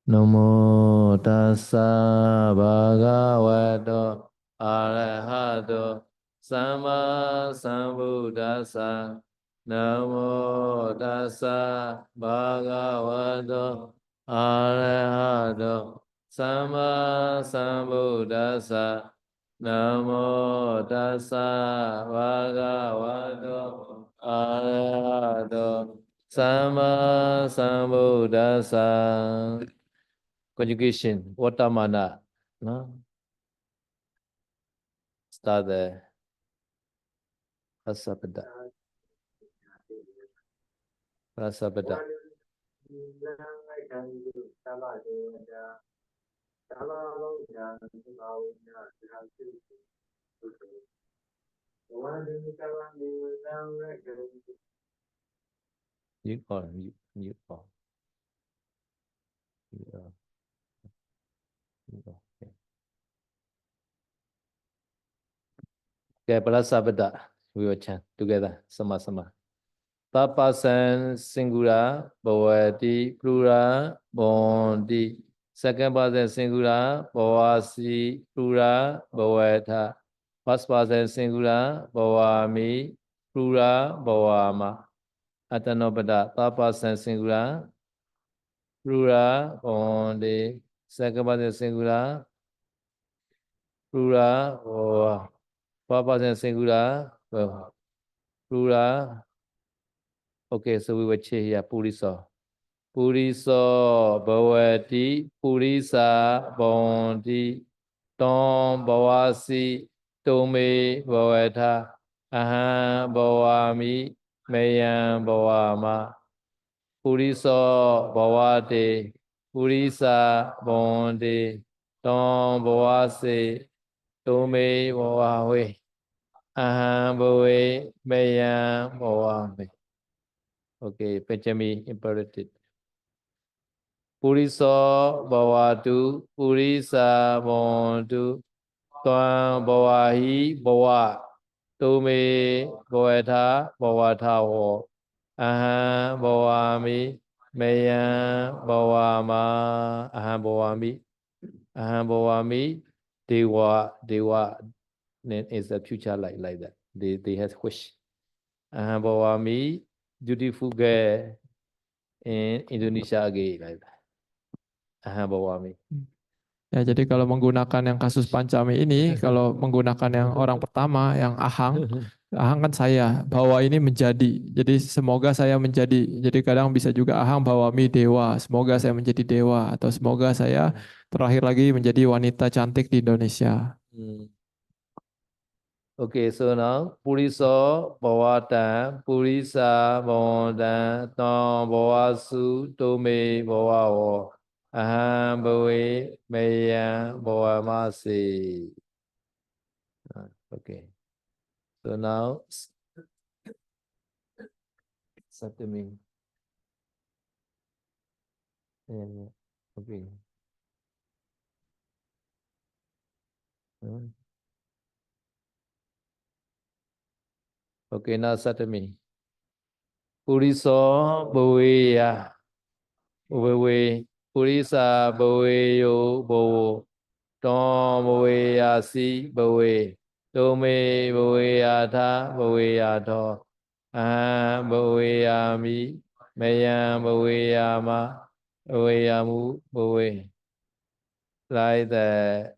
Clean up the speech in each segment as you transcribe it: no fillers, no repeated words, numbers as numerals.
Namo tassa bhagavato arahato sama sambuddhassa. Namo tassa bhagavato arahato sama sambuddhassa. Namo tassa bhagavato arahato sama sambuddhassa. Conjugation, Vatamana. No? Start there. Prasapada. Prasapada. You call, you call. Okay, Prasapada. We will chant together. Sama-sama. Tapasan singular, bhavati, plural, bondi. Second person singular, bhavasi, plural, bhavata. First person singular, bhavami, plural, bhavama. Atanopada, tapasan singular, plural, bondi. Second person singular, plural, bhava. First person singular, plural. Okay, so we will change here, purisa. Puriso bhavati purisa bondi tom bhavasi tome bhavata aham bhavami mayam bhavama puriso bhavate purisa bondi tom bhavasi tome bhavave aham bhave mayam bhavami. Okay, Panchami imperative. Puriso bhavatu, purisa bhavantu, tvam bhavahi bhava, tome bhavata bhavatavo, aham bhavami, mayam bhavama, aham bhavami, deva is a future like that. They have wish. Aham bhavami, beautiful girl in Indonesia again like that. Aham bhavami. Ya, jadi kalau menggunakan yang kasus Pancami ini, kalau menggunakan yang orang pertama, yang Ahang, Ahang kan saya, bahwa ini menjadi. Jadi semoga saya menjadi. Jadi kadang bisa juga Ahang bawami dewa, semoga saya menjadi dewa. Atau semoga saya terakhir lagi menjadi wanita cantik di Indonesia. Okay, so now Puriso Bhavatan, Purisa Bhavantan, Tam Bhavasu, Tome Bhavavo, Aham Bhave, Mayam Bhavamasi. Okay, so now Satami. Okay. Okay, now Satami. Puriso Bhaveya, Bhave, Purisa Bhaveyo Bhavo, Tam Bhaveyasi Bhave, Tome Bhaveyatha Bhaveyatho, Aham Bhaveyami, Mayam Bhaveyama, Bhaveyamu Bhave. Like the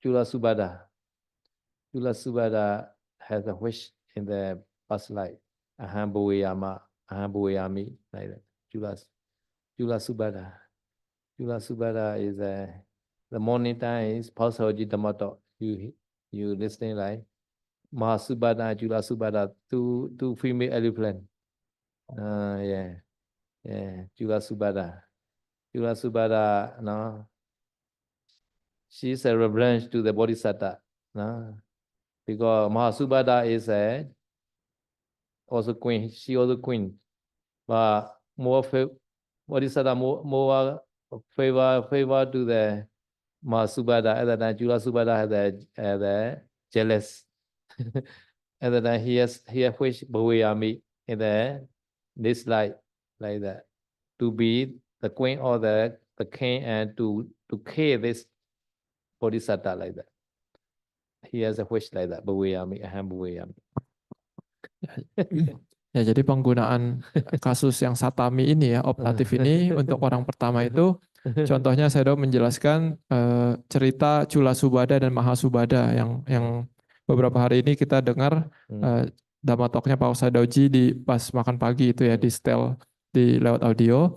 Chula Subhada. Chula Subhada has a wish in the past life. Aham Bhaveyama, Aham Bhaveyami, like that. Chula Subhada. Chula Subhada is the morning time is Pasahoji Dhammato. You listening like Mahasubhada, Chula Subhada, two female elephant. Yeah. Chula Subhada. Chula Subhada, no. She's a reference to the Bodhisattva. No? Because Mahasubhada is also queen. She also queen. But more Bodhisattva more favor to the Mahasubhada. At that time, Chula Subhada had a jealous. At that time, he has wished Bhaveyami in the this like that, to be the queen or the king and to kill this bodhisattva like that. He has a wish like that. Bhavayami, aham bhavayami. Ya, jadi penggunaan kasus yang satami ini ya, optatif ini untuk orang pertama itu, contohnya saya menjelaskan cerita Cula Subada dan Mahasubada yang beberapa hari ini kita dengar Dhamma Talk-nya Pak Ustadz Dauji di pas makan pagi itu ya, di setel di lewat audio.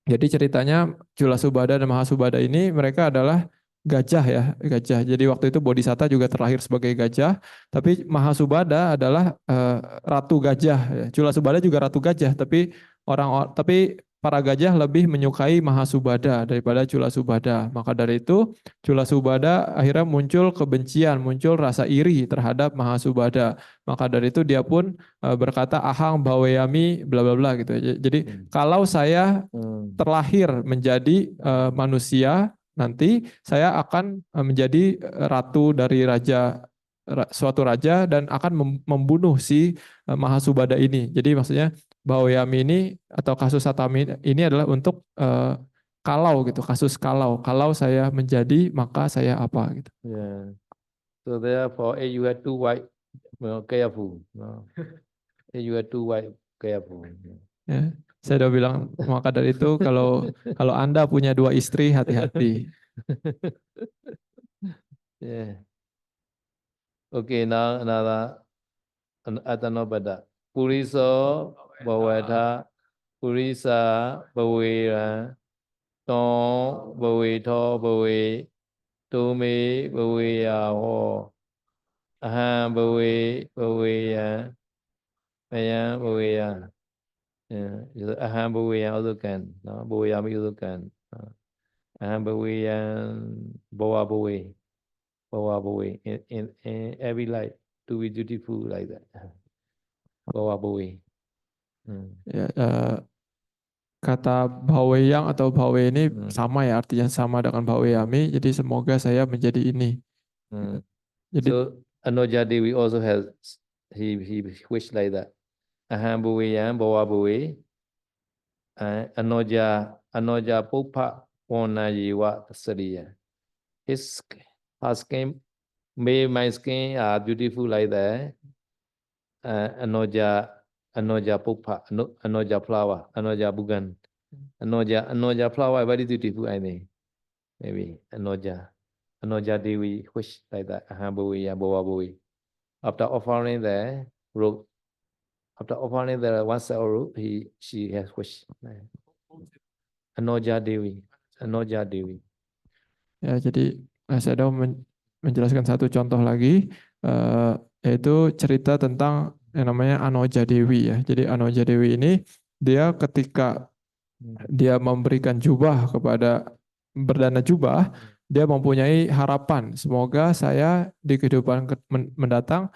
Jadi ceritanya Cula Subada dan Mahasubada ini mereka adalah gajah ya, gajah. Jadi waktu itu Bodhisatta juga terlahir sebagai gajah, tapi Mahasubada adalah ratu gajah. Ya. Cula Subada juga ratu gajah, tapi para gajah lebih menyukai Mahasubada daripada Cula Subada. Maka dari itu Cula Subada akhirnya muncul kebencian, muncul rasa iri terhadap Mahasubada. Maka dari itu dia pun berkata ahang bhavayami bla bla bla gitu. Jadi kalau saya terlahir menjadi manusia, nanti saya akan menjadi ratu dari suatu raja dan akan membunuh si Mahasubada ini. Jadi maksudnya Bhawyami ini atau kasus Satami ini adalah untuk kalau gitu, kasus kalau saya menjadi maka saya apa gitu. Yeah. So therefore, if you are too white, careful. No. If you are too white, careful. Ya, saya udah bilang maka dari itu kalau Anda punya 2 istri hati-hati. Yeah. Okay, now another Atanobada. Puriso Bhavata Purisa Bhavera Tom Bhaveto Bhave Tome Bhaveya Ho Aham Bhave Bhaveya Maya Bhaveya. Aham Bhaveya also can. No? Bhavayami also can. Aham Bhaveya Bhava Bhave. Bhava Bhave. In every life to be dutiful like that. Bhava Bhave. Ya, kata Bhaweyang atau Bhawe ini sama ya, artinya sama dengan Bhaweyami. Jadi semoga saya menjadi ini. Jadi so Anoja Devi also has he wished like that. Aham Bhaweyang Bhava Bhave. Anoja Pupa Pona Yiva Sariya. Her skin, my skin are beautiful like that. Anoja Pupa, Anoja flower, Anoja Bugan. Anoja flower very beautiful, I think. Maybe Anoja Devi wish like that. Aham Bhavaya Bhava Bhave. After offering the robe, after offering the one cell robe, she has wished. Anoja Devi. ya, jadi saya menjelaskan satu contoh lagi, yaitu cerita tentang yang namanya Anoja Dewi ya. Jadi Anoja Dewi ini dia ketika dia memberikan jubah berdana jubah, dia mempunyai harapan semoga saya di kehidupan mendatang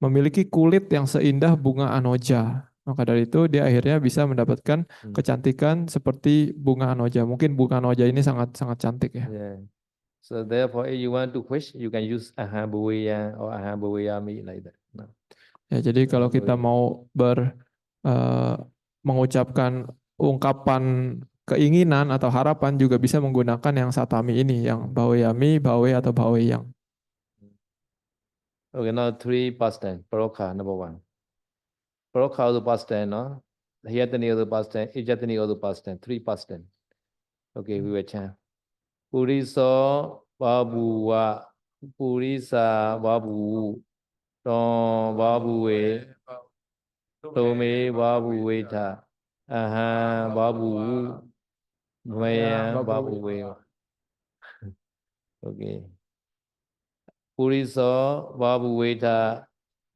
memiliki kulit yang seindah bunga Anoja. Maka dari itu dia akhirnya bisa mendapatkan kecantikan seperti bunga Anoja. Mungkin bunga Anoja ini sangat cantik ya. Yeah. So therefore, if you want to wish, you can use Aham Bhavaya or Aham Bhavayami like that. No. Ya, jadi kalau kita mau mengucapkan ungkapan keinginan atau harapan juga bisa menggunakan yang Satami ini, yang Bhawyami, Bhawe atau Bhaweyang. Okay, now 3 past tense. Parokha, number 1. Parokha also past tense, no? Hiyatani also past tense. Ijatani also past tense. 3 past tense. Okay, we will chant. Puriso Babuwa. Purisa Babu. Tom Babuwe. Tome Babuweta. Aha Babu. Maya Babuwe. Okay. Puriso Babuweta.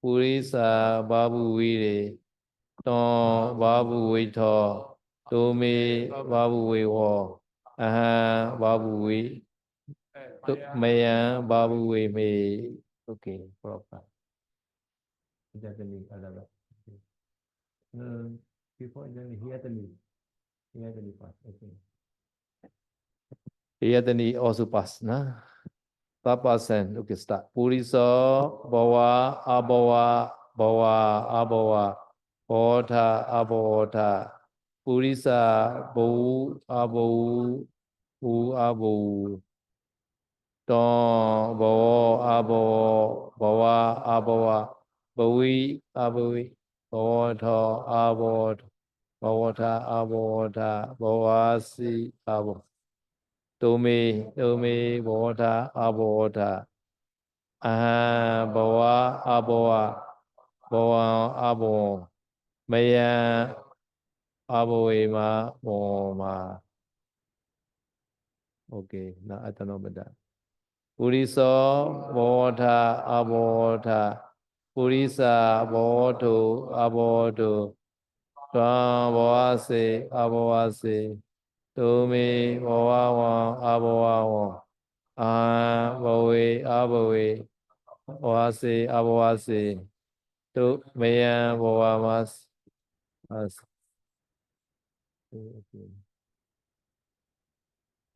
Purisa Babuwire. Tom Babuweto. Tome Babuwewo. Aha Babuwe. Maya Babuwe me. Okay, proper. Before Hiyatani pass. Okay. Hiyatani also pass, nah. 5%. Okay, start. Puriso Bhava Abhava Bhava Abhava Bodha abodha. Purisa bu abu bu abu. Don bo abo bawa abawa. Bawi abawi. Bodha abodha. Bawata abodha. Bawasi abo. Tome bawata abodha. Aha bawa abawa. Bawa abo. Maya aboima boma. Okay, now atanobada. Puriso bodha abodha. Purisa bodho abodho. Tvam bhavase abhavase. Tome bhavavam abhavavam. Aham bhave abhave. Bhavase abhavase. Tu mayam bhavamas. Okay.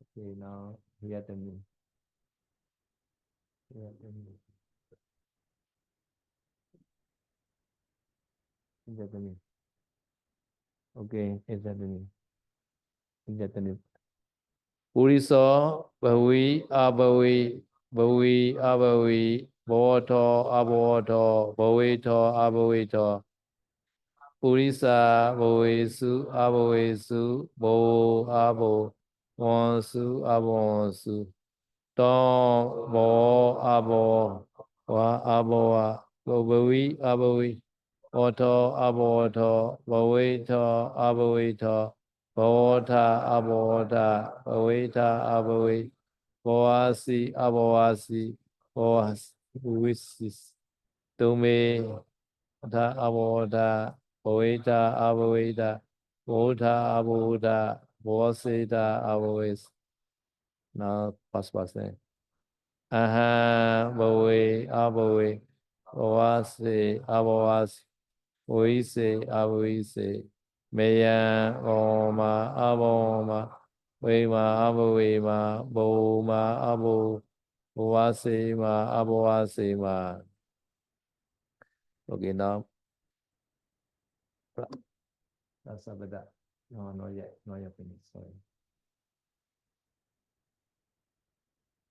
Okay, now here the new. Here the new. Here the new. Okay, is that the new? Is that the new? Puriso bhavi abhavi bhavi abhavi bhavato abhavato bhavito abhavito. Purisa bhavesu abhavesu bho abho vansu abhavansu. Tom bo abo wa aboa bhavi abhavi Oto aboto bhavito abhavito bhavata abhavata bhavita abhavi bhavasi abhavasi bhavasis. Tume Tha abhoda, bhavita abhavita, bodha abhoda, bhavasita abhavis. Now, past tense. Aha, bhave, abhave, bhavase, abhavas, bhavise, abhavise, meya, oma, abhoma, vema, abhavema, bhoma, abho, bhavasema, abhavasema. Okay, now. That's a bit that. No, not yet. Not yet finished. Sorry.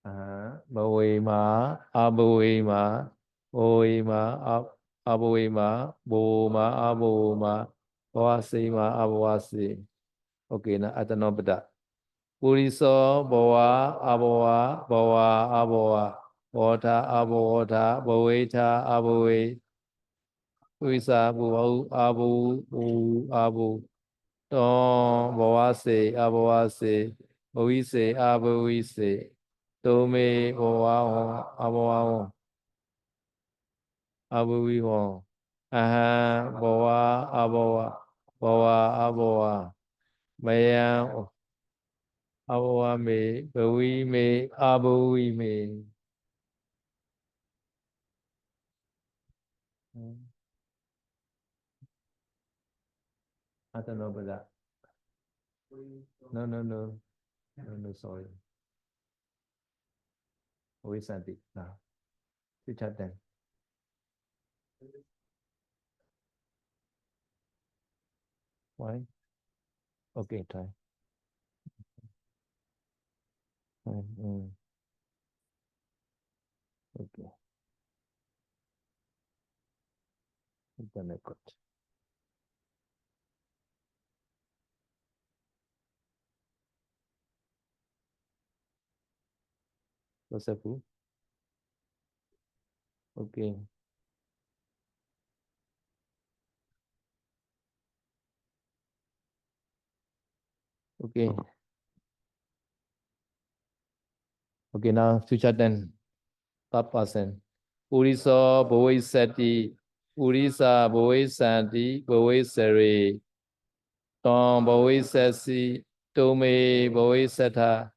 Bhavima, abhavima, bhavima, abhavima, bhoma, abhoma, bhavasima, abhavasi. Okay, now at the nobada. Puriso, bhava, abhava, bhava, abhava, bhota, abhota, bhaveta, abhave, purisa, bhava, abhu, abhu. Tom bhavase abhavase bhavise abhavise tome bhavaham abhavaham abhaviham aha bhava abhava bhava abhava mayam abhavame bhavime abhavime. I don't know about that. No, sorry. We sent it now. You chat then. Why? Okay, try. Okay. Internet got. Josefu. Okay. Okay. Okay, now future then. Third person. Puriso bhavisati. Purisa bhavisanti bhavisari. Tom bhavisasi. Tome bhavisatha.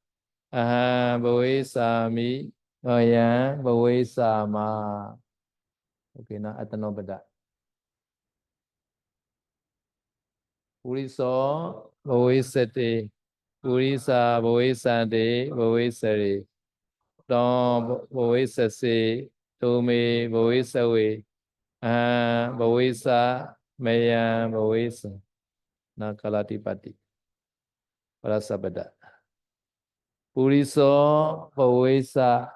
Aha bhavisami. Maya bhavisama. Okay, now atanobada. Puriso bhavisati. Purisa bhavisanti bhavisari. Tom bhavisasi. Tome bhavisawe. Bhavisa Maya Bhavesa Nakalatipati Parasabada Puriso Bhavesa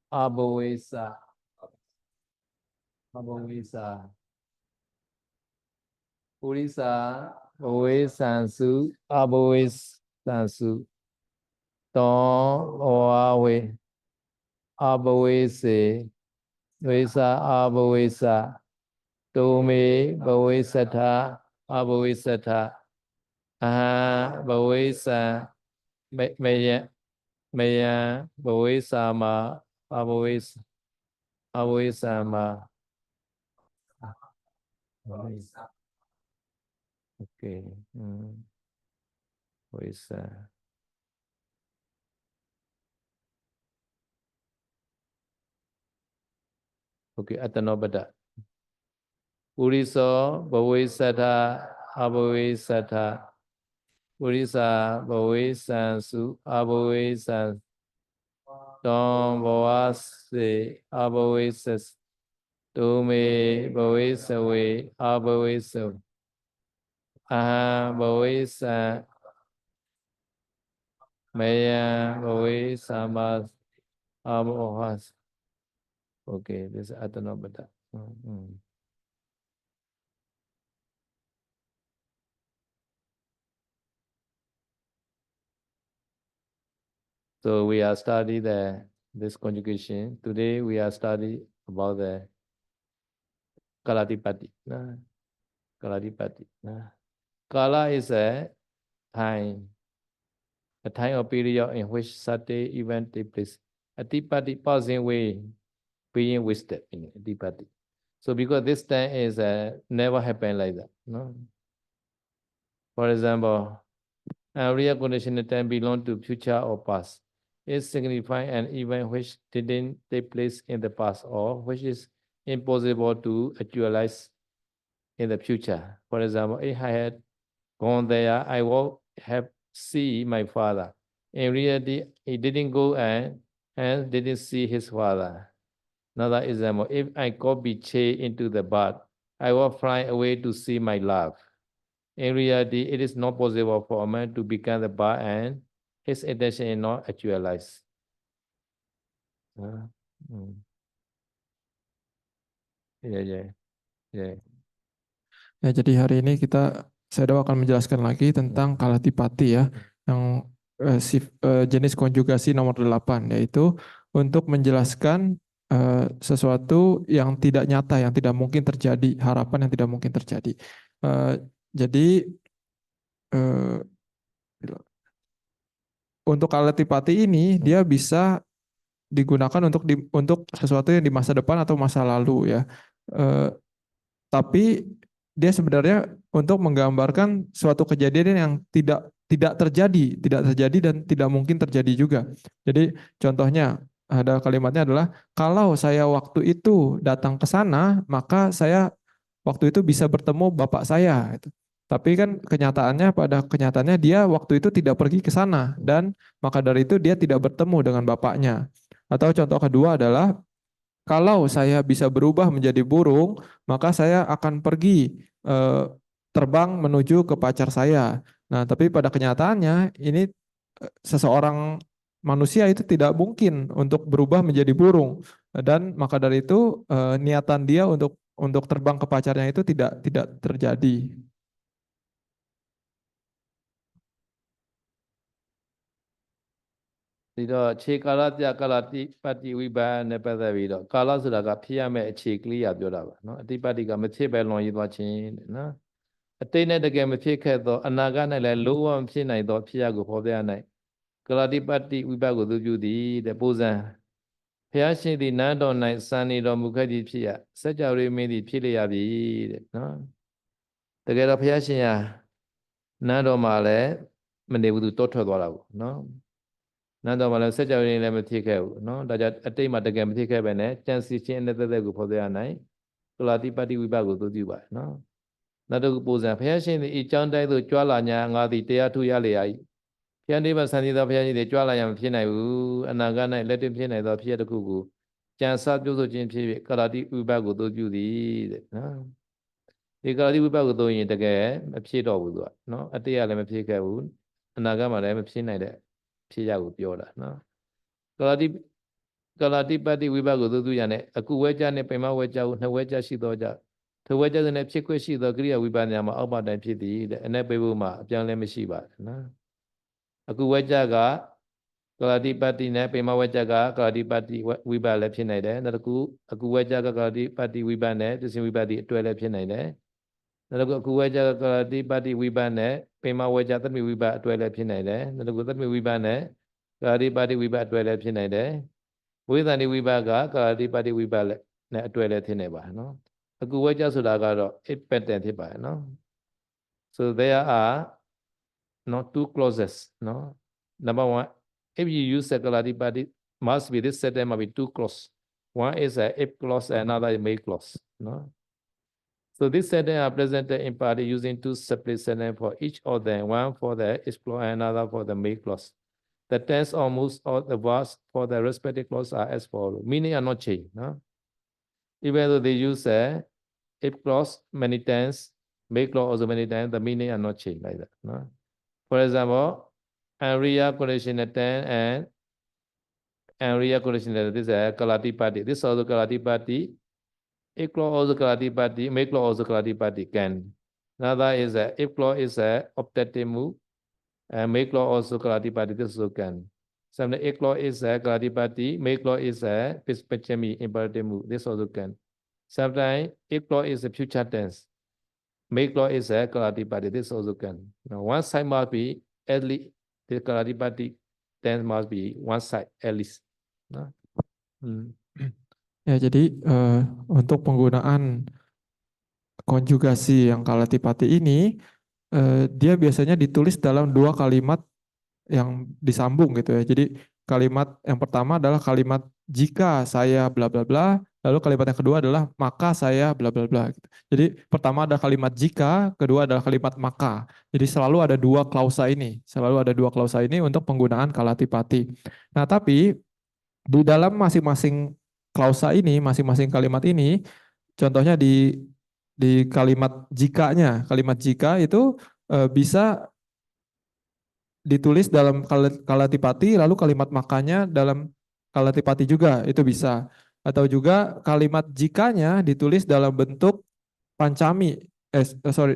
Abhavesa Abhavesa Purisa Bhavesansu Abhavesansu Tom Oawe Abhavese Vesa Abhavesa Tome Bhavesatha Abhavesatha Aha Bhavesa Maya Bhavesama Abhavesa Abhavesama. Okay. Bhavesa. Okay, Atanobada. Puriso Bhavesatha Abhavesatha Purisa Bhavesansu Abhavesan Tom Bhavase Abhavesas Tome Bhavesawe Abhavesav Aha Bhavesa Maya Bhavesama Abhavas. Okay, this is Atanobada. So we are studying this conjugation. Today we are studying about the Kalatipati. Kalatipati. Kala is a time or period in which certain event take place. Atipati passing away, being wasted in Atipati. So because this time is never happened like that. No. For example, a real conditional time belong to future or past. It signifies an event which didn't take place in the past or which is impossible to actualize in the future. For example, if I had gone there, I would have seen my father. In reality, he didn't go and didn't see his father. Another example, if I got betrayed into the bath, I will fly away to see my love. In reality, it is not possible for a man to become the bar and his intention is not actualized. Ya, jadi hari ini saya akan menjelaskan lagi tentang kalatipati ya, yang jenis konjugasi nomor 8, yaitu untuk menjelaskan sesuatu yang tidak nyata, yang tidak mungkin terjadi, harapan yang tidak mungkin terjadi. Jadi untuk kalatipati ini dia bisa digunakan untuk sesuatu yang di masa depan atau masa lalu ya. Tapi dia sebenarnya untuk menggambarkan suatu kejadian yang tidak terjadi dan tidak mungkin terjadi juga. Jadi contohnya ada kalimatnya adalah kalau saya waktu itu datang ke sana, maka saya waktu itu bisa bertemu bapak saya. Tapi kan pada kenyataannya dia waktu itu tidak pergi ke sana dan maka dari itu dia tidak bertemu dengan bapaknya. Atau contoh kedua adalah kalau saya bisa berubah menjadi burung, maka saya akan pergi terbang menuju ke pacar saya. Nah, tapi pada kenyataannya ini seseorang manusia itu tidak mungkin untuk berubah menjadi burung, dan maka dari itu niatan dia untuk terbang ke pacarnya itu tidak terjadi. Tidak, cekala dia kalati pati wiba ne pada video. Kalau sudah kapia me cekli ya jodoh, no. Atipati kami cebelon itu acin, no. Atene deke me cekhe to anaga ne le luwa mci nai to pia go phobia nai. Kalatipati wiba go tuju di de pozan. Pia shin di nando nai sani do mukhadi pia. Sajawri me di pili ya bi, no. Deke do pia shin ya nando male mende budu to thwa dwa la go, no. Nando malam sejauh ini lama tiga, no, dah ada mata game tiga benar, chance cincin itu tu aku pada anai, kalau tiba-tiba bagus tu juga, no, nado aku posan, pasien ini jangan itu jualannya ngadi tiada tu ya lehai, pasien ini pasal itu pasien ini jualannya pasien itu, anak anak letih pasien itu pasien itu kuku, chance satu tu cincin, kalau tiba bagus tu judi, no, ဒီကာလတိဝိပါကသုံးရင်တကယ်မဖြစ်တော့ဘူးသူကနော်အတေးရလည်းမဖြစ်ခဲ့ဘူးအနာဂတ်မှာလည်းမဖြစ်နိုင်တဲ့ဖြစ်ရကိုပြောတာနော်ကာလတိပတ္တိဝိပါကသုံးသူရနဲ့အခုဝဲကြနဲ့ပိမဝဲကြဟုနှစ်ဝဲကြရှိသောကြထိုဝဲကြတဲ့နဲ့ဖြစ်ခွင့်ရှိသောကရိယာဝိပါဒနာမှာအောက်ပါတိုင်းဖြစ်သည်တဲ့အ내ပိဖို့မှာအပြောင်းလဲမရှိပါဘူးနော်အခုဝဲကြကကာလတိပတ္တိနဲ့ပိမဝဲကြကကာလတိပတ္တိဝိပါလည်းဖြစ်နိုင်တယ်နောက်တစ်ခုအခုဝဲကြကကာလတိပတ္တိဝိပါနဲ့သစ္စဝိပါတိအတွဲလည်းဖြစ်နိုင်တယ်နောက်တစ်ခုအခုဝဲကြကကာလတိပတ္တိဝိပါနဲ့ပိမဝဲကြသတ္မိဝိပါအတွဲလည်းဖြစ်နိုင်တယ်နောက်တစ်ခုသတ္မိဝိပါနဲ့ကာလတိပတ္တိဝိပါအတွဲလည်းဖြစ်နိုင်တယ်ဝိသန္တိဝိပါကကာလတိပတ္တိဝိပါလည်းနဲ့အတွဲလည်းဖြစ်နေပါနော်အခုဝဲကြဆိုတာကတော့ it pattern ဖြစ်ပါတယ်နော် so there are not two clauses no number one if you use a Kalatipati must be this sentence must be two clause one is a if clause and another is may clause no so this sentence are presented in part using two separate sentences for each of them one for the if clause and another for the may clause the tense or moods or the verbs for the respective clause are as follows meaning are not changed no even though they use a if clause many times may clause also many times the meaning are not changed like that no for example Area conditional tense and area conditional this is a Kalatipati. This also Kalatipati. If clause also Kalatipati. Make clause also Kalatipati can. Another is a if clause is a optative mood and make clause also Kalatipati. This also can. Sometimes if clause is a Kalatipati. Make clause is a Pispachami imperative mood. This also can. Sometimes if clause is a future tense. Make clause is a Kalatipati. This also can. Now one side must be at least. The Kalatipati tense must be one side at least. No? Ya, jadi untuk penggunaan konjugasi yang Kalatipati ini, dia biasanya ditulis dalam dua kalimat yang disambung gitu ya. Jadi kalimat yang pertama adalah kalimat jika saya bla bla bla, lalu kalimat yang kedua adalah maka saya bla bla bla. Gitu. Jadi pertama ada kalimat jika, kedua adalah kalimat maka. Jadi selalu ada dua klausa ini untuk penggunaan Kalatipati. Nah tapi di dalam masing-masing klausa ini, masing-masing kalimat ini, contohnya di kalimat jikanya, kalimat jika itu bisa ditulis dalam Kalatipati, lalu kalimat makanya dalam Kalatipati juga, itu bisa. Atau juga kalimat jikanya ditulis dalam bentuk pancami,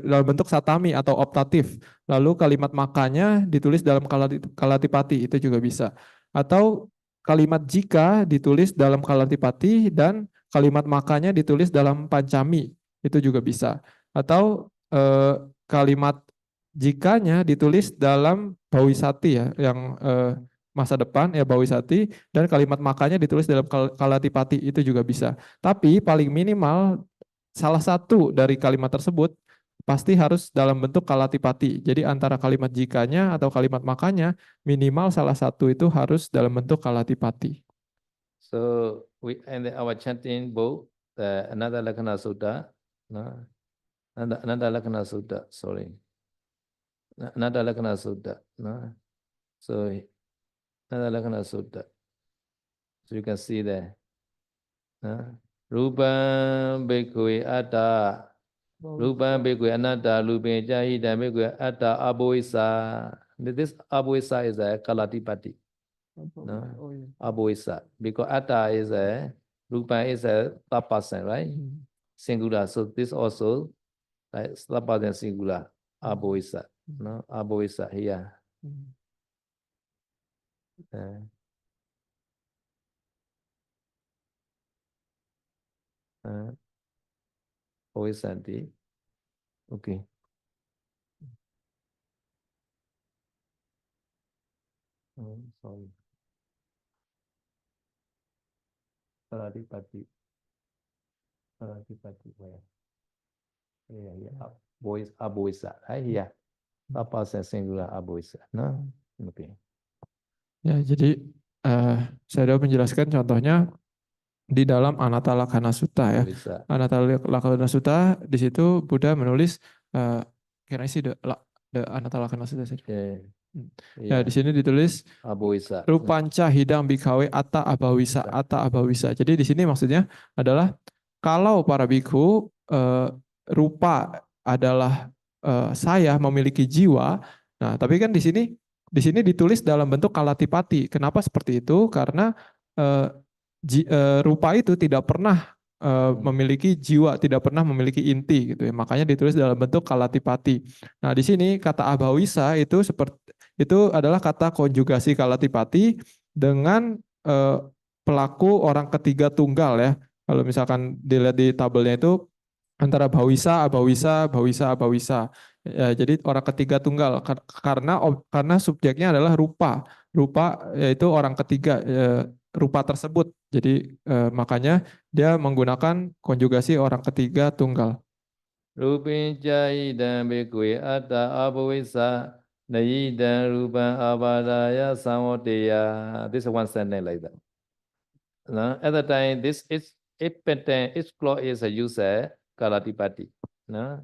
dalam bentuk satami atau optatif. Lalu kalimat makanya ditulis dalam Kalatipati, itu juga bisa. Atau kalimat jika ditulis dalam Kalatipati dan kalimat makanya ditulis dalam pancami, itu juga bisa. Atau kalimat jikanya ditulis dalam Bawisati ya, yang masa depan ya Bawisati, dan kalimat makanya ditulis dalam Kalatipati, itu juga bisa. Tapi paling minimal salah satu dari kalimat tersebut pasti harus dalam bentuk Kalatipati. Jadi antara kalimat jikanya atau kalimat makanya minimal salah satu itu harus dalam bentuk Kalatipati. So we end our chanting book another Lakkhana Sutta, no? Another Lakkhana Sutta, sorry. Another Lakkhana Sutta, no? So another Lakkhana Sutta. So you can see there. No? Rupam Bhikkhave Atta. Rupam Bhikkhave Anatta. Rupam Jahida Bhikkhave Atta Abhoisa. This Abhoisa is a Kalatipati. No? Abhoisa. Because Atta is a Rupa is a third person, right? Singular. So this also like third person singular. Abhoisa. No? Abhoisa here. Oisanti. Okay. Sorry. Kalatipati. Where? Yeah. Boys, Abhoisa. Right here. Apa singular Abhoisa. No? Okay. Ya, jadi saya sudah menjelaskan contohnya di dalam Anatta Lakkhana Sutta ya. Anatta Lakkhana Sutta, di situ Buddha menulis can I see the Anatta Lakkhana Sutta? Ya, di sini ditulis Abhoisa. Rupanca hidang bhikkhave atta abhawisa, atta abhawisa. Jadi di sini maksudnya adalah kalau para bhikkhu rupa adalah saya memiliki jiwa. Nah, tapi kan di sini ditulis dalam bentuk kalatipati. Kenapa seperti itu? Karena eh, rupa itu tidak pernah memiliki jiwa, tidak pernah memiliki inti gitu ya. Makanya ditulis dalam bentuk kalatipati. Nah, di sini kata abhawisa itu adalah kata konjugasi kalatipati dengan pelaku orang ketiga tunggal ya. Kalau misalkan dilihat di tabelnya itu antara bawisa, abawisa, bawisa, abawisa. Ya, jadi orang ketiga tunggal karena subjeknya adalah rupa. Rupa yaitu orang ketiga rupa tersebut. Jadi makanya dia menggunakan konjugasi orang ketiga tunggal. Rupin jaidan bhikkhave atta abhavisa nayidan rupan abadaya samvateya. This is one sentence like that. No? At the time, this is a pattern, each clause is a user, kalatipati. No?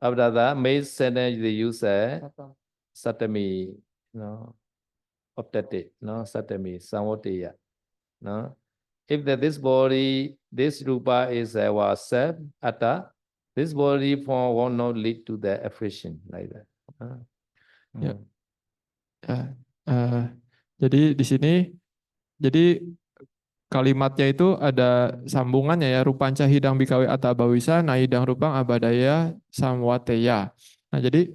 After that, main sentence the user, satami, no? Optative, no? Satami, samvateya. No? If this body, this rupa is our self, atta, this body form will not lead to the affliction like that. Ya. Jadi di sini, jadi kalimatnya itu ada sambungannya ya, rupanca hidang bikawe atta bawisa naidang rupang abadaya samwateya. Nah, jadi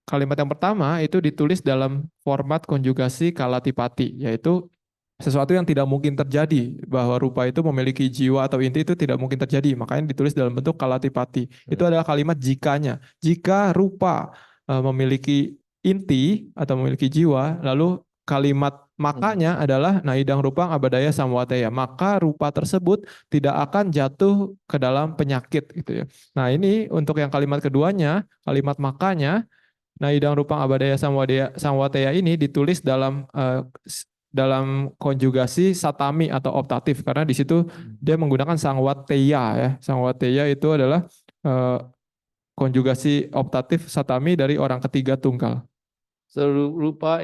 kalimat yang pertama itu ditulis dalam format konjugasi kalatipati, yaitu sesuatu yang tidak mungkin terjadi, bahwa rupa itu memiliki jiwa atau inti itu tidak mungkin terjadi, makanya ditulis dalam bentuk kalatipati. Itu adalah kalimat jikanya. Jika rupa memiliki inti atau memiliki jiwa, lalu kalimat makanya adalah naidang rupang abadaya samwateya, maka rupa tersebut tidak akan jatuh ke dalam penyakit gitu ya. Nah, ini untuk yang kalimat keduanya, kalimat makanya naidang rupang abadaya samwateya ini ditulis dalam konjugasi satami atau optatif, karena di situ dia menggunakan sangwateya ya. Sangwateya itu adalah konjugasi optatif satami dari orang ketiga tunggal. So rupa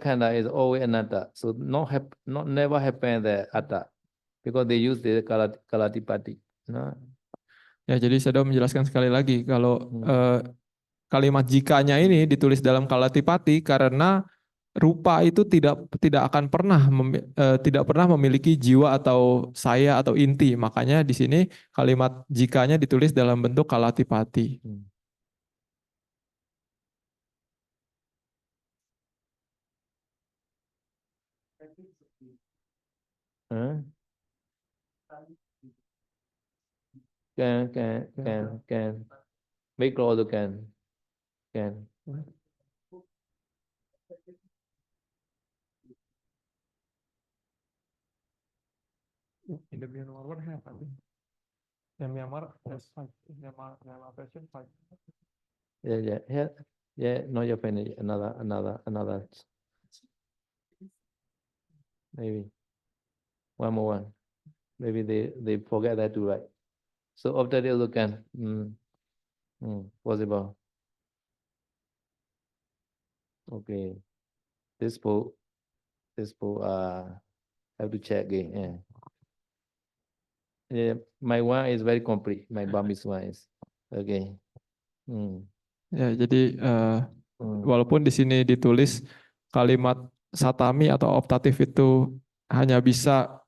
khanda is always anatta. So never happen the atta because they use the kalatipati. No? Ya, jadi saya menjelaskan sekali lagi kalau kalimat jikanya ini ditulis dalam kalatipati karena rupa itu tidak akan tidak pernah memiliki jiwa atau saya atau inti. Makanya di sini kalimat jikanya ditulis dalam bentuk kalatipati. Can. Make also can. In the Myanmar, what happened? The Myanmar has 5. Myanmar version 5. Yeah. No, you're finished. Another. Maybe one more one. Maybe they forget that to write. So after they look can possible. Okay. This book have to check again. Yeah, my one is very complete. My Burmese one is okay. Ya, jadi walaupun di sini ditulis kalimat satami atau optatif itu hanya bisa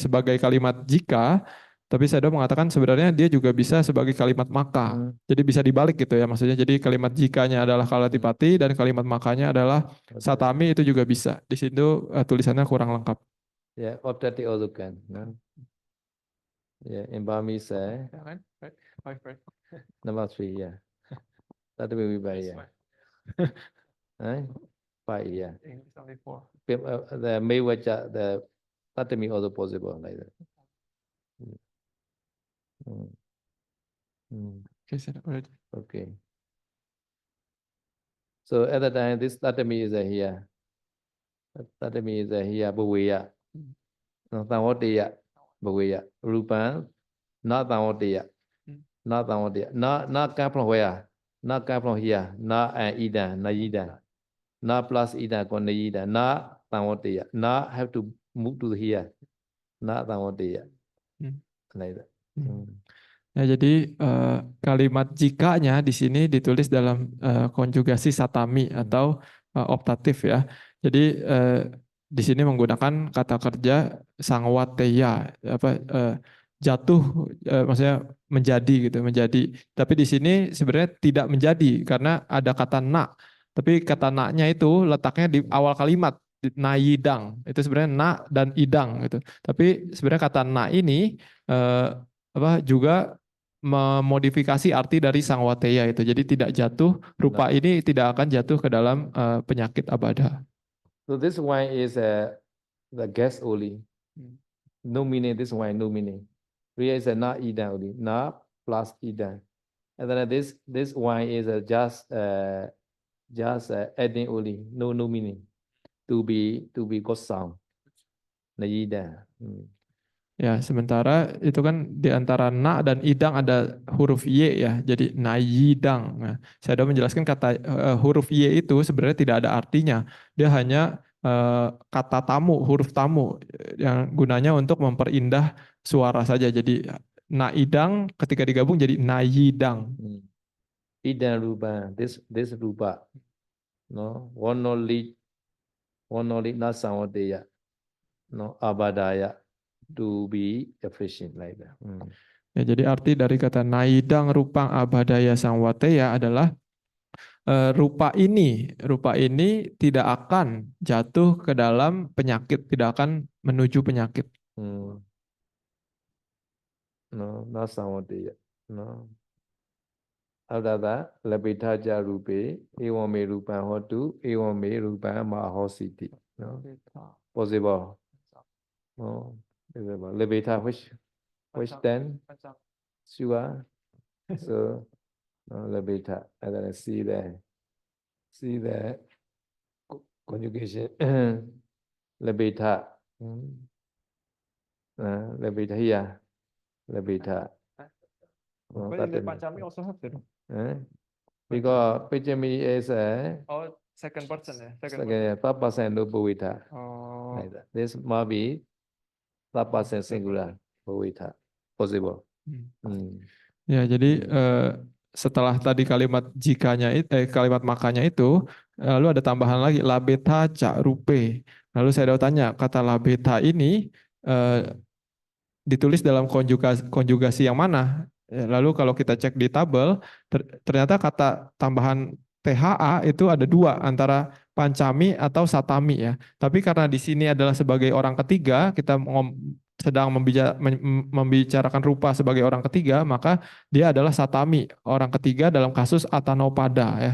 sebagai kalimat jika, tapi saya mengatakan sebenarnya dia juga bisa sebagai kalimat maka. Jadi bisa dibalik gitu ya maksudnya. Jadi kalimat jikanya adalah kalatipati dan kalimat makanya adalah satami, itu juga bisa. Di situ tulisannya kurang lengkap. Yeah, optative also can. No? Yeah, in Burmese, Right. number 3, yeah. That will be by, yeah. Right? 5, yeah. English only 4. The Maywacha, the Tatami also possible like that. Okay. So at the time, this Tatami is here. Tatami is here, Bhuveya. Thamoteya, Bhuveya. Rupan, not Thamoteya. Not Thamoteya. Not come from where? Not come from here. Not Ida, Nayida. Not plus Ida, Konayida. Not Thamoteya. Not have to move to here. Not Thamoteya. Like that. Ya, jadi kalimat jikanya di sini ditulis dalam konjugasi satami atau optatif ya. Jadi di sini menggunakan kata kerja sangwateya, jatuh, maksudnya menjadi gitu, menjadi. Tapi di sini sebenarnya tidak menjadi karena ada kata na. Tapi kata na-nya itu letaknya di awal kalimat, di nayidang. Itu sebenarnya na dan idang gitu. Tapi sebenarnya kata na ini juga memodifikasi arti dari sang wateya itu. Jadi tidak jatuh, rupa ini tidak akan jatuh ke dalam penyakit abada. So this wine is the gas only. No meaning, this wine, no meaning. Here is a na idan only. Na plus idan. And then this wine is just adding only, no meaning. To be got sound. Na idan. Ya, sementara itu kan di antara na dan idang ada huruf y ya, jadi nayidang. Nah, saya sudah menjelaskan kata huruf y itu sebenarnya tidak ada artinya. Dia hanya kata tamu, huruf tamu yang gunanya untuk memperindah suara saja. Jadi naidang ketika digabung jadi nayidang. Idan rupa, this rupa, no, one only not samvadeya, no, abadaya, to be efficient like that. Ya, jadi arti dari kata naidang rupang abadaya sangwateya adalah rupa ini tidak akan jatuh ke dalam penyakit, tidak akan menuju penyakit. No, not samvadeya, no. Adada labitaja rupe, ewame rupan hotu, ewame rupan mahositi. No, possible. No, labita which then? Sure. So labita, and then see the conjugation. Labita. Labita here. Labita. Pancami also have Because Pachami is second person ya. third person no bhavita. Oh. Like that. This might be third person singular bhavita. Possible. Ya, jadi setelah tadi kalimat jikanya kalimat makanya itu, lalu ada tambahan lagi labeta ca rupe. Lalu saya udah tanya, kata labeta ini ditulis dalam konjugasi yang mana? Lalu kalau kita cek di tabel, ternyata kata tambahan THA itu ada dua, antara pancami atau satami ya. Tapi karena di sini adalah sebagai orang ketiga, kita sedang membicarakan rupa sebagai orang ketiga, maka dia adalah satami, orang ketiga dalam kasus atanopada ya.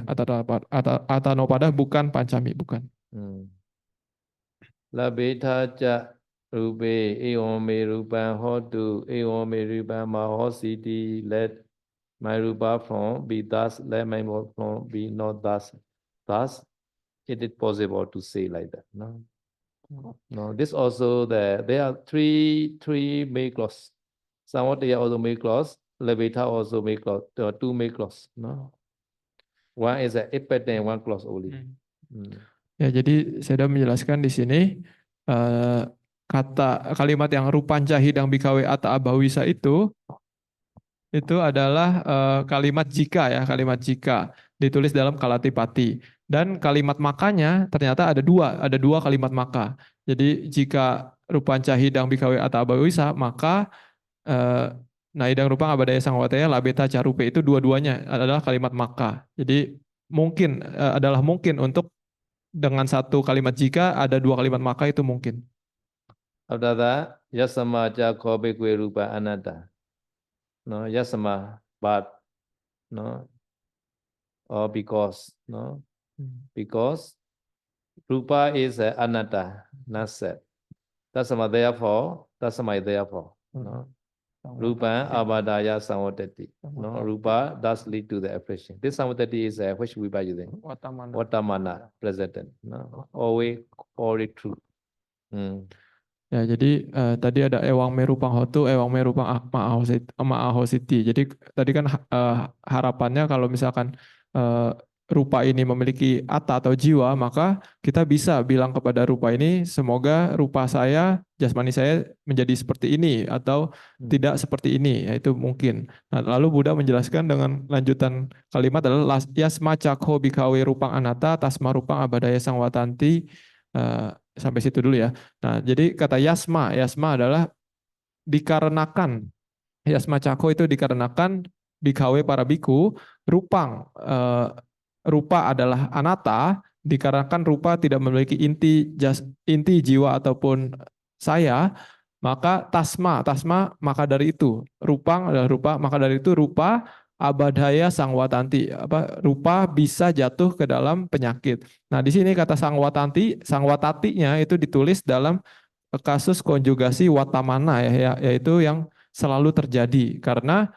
Atanopada bukan pancami, bukan. Labeta ca rupe ewame rupan hotu ewame rupan mahositi, let my rupa form be thus, let my form be not thus. Thus, it is possible to say like that. No, this also there are three main clause. Samvadeya also main clause. Labeta also main clause. There are two main clause. No, one is a epatent, one clause only. Ya, jadi saya sudah menjelaskan di sini kalimat yang rupanca hidang bikawe ata abawisa itu adalah kalimat jika ya, kalimat jika ditulis dalam kalatipati. Dan kalimat makanya ternyata ada dua kalimat maka. Jadi jika rupanca hidang bikawe ata abawisa, maka naidang rupang abadaya sangwataya labeta carupe itu dua-duanya adalah kalimat maka. Jadi adalah mungkin untuk dengan satu kalimat jika ada dua kalimat maka itu mungkin. After that, yasama ja kobe kwe rupa anatta. No, yasama, but, no, or because, no, because rupa is anatta, not set. Tasama therefore, no. Rupa abadaya samvatati. No, rupa does lead to the affliction. This samvatati is which we by using? Vatamana, present. No, always true. Ya, jadi tadi ada ewang merupang hotu, ewang merupang ma'ahositi. Jadi tadi kan harapannya kalau misalkan rupa ini memiliki atta atau jiwa, maka kita bisa bilang kepada rupa ini, semoga rupa saya, jasmani saya menjadi seperti ini atau tidak seperti ini, yaitu mungkin. Nah, lalu Buddha menjelaskan dengan lanjutan kalimat adalah yasma cakho bikawe rupang anatta tasma rupang abadaya sangwatanti. Sampai situ dulu ya. Nah, jadi kata yasma, yasma adalah dikarenakan. Yasma cakho itu dikarenakan bikawe para biku, rupang, rupa adalah anatta, dikarenakan rupa tidak memiliki inti jiwa ataupun saya, maka tasma maka dari itu, rupang adalah rupa, maka dari itu rupa abadaya sangwatanti, rupa bisa jatuh ke dalam penyakit. Nah, di sini kata sangwatatinya itu ditulis dalam kasus konjugasi watamana yaitu yang selalu terjadi karena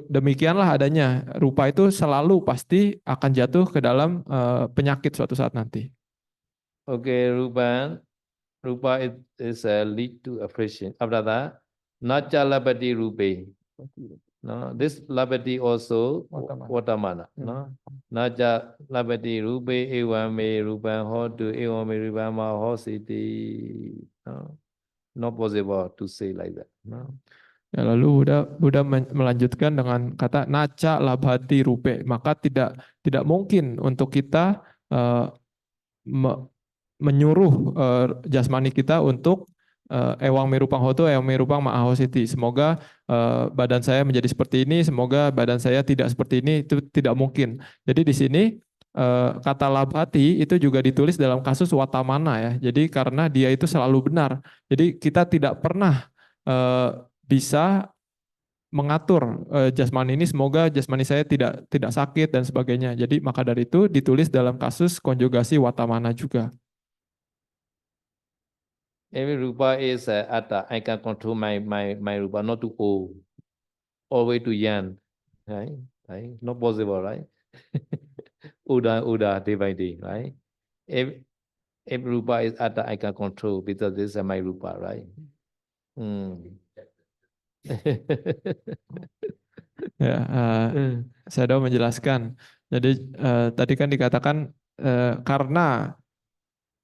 demikianlah adanya rupa itu selalu pasti akan jatuh ke dalam penyakit suatu saat nanti. Okay, rupa is a lead to affliction. After that, nacha labati rupe. No, this labati also watamana. No, nacha labati rupe ewame rupan hotu ewame rupama hositi. No, not possible to say like that. No. Ya, lalu Buddha melanjutkan dengan kata naca labhati rupe, maka tidak mungkin untuk kita menyuruh jasmani kita untuk ewang mirupang hoto, ewang mirupang ma'ahositi. Semoga badan saya menjadi seperti ini, semoga badan saya tidak seperti ini, itu tidak mungkin. Jadi di sini kata labhati itu juga ditulis dalam kasus watamana ya. Jadi karena dia itu selalu benar. Jadi kita tidak pernah bisa mengatur jasmani ini, semoga jasmani saya tidak sakit dan sebagainya. Jadi maka dari itu ditulis dalam kasus konjugasi watamana juga. Every rupa is atta. I can control my rupa, not to old, always to young, right? Right? Not possible, right? Uda, day by day, right? If rupa is atta, I can control because this is my rupa, right? Ya, saya sudah menjelaskan. Jadi tadi kan dikatakan karena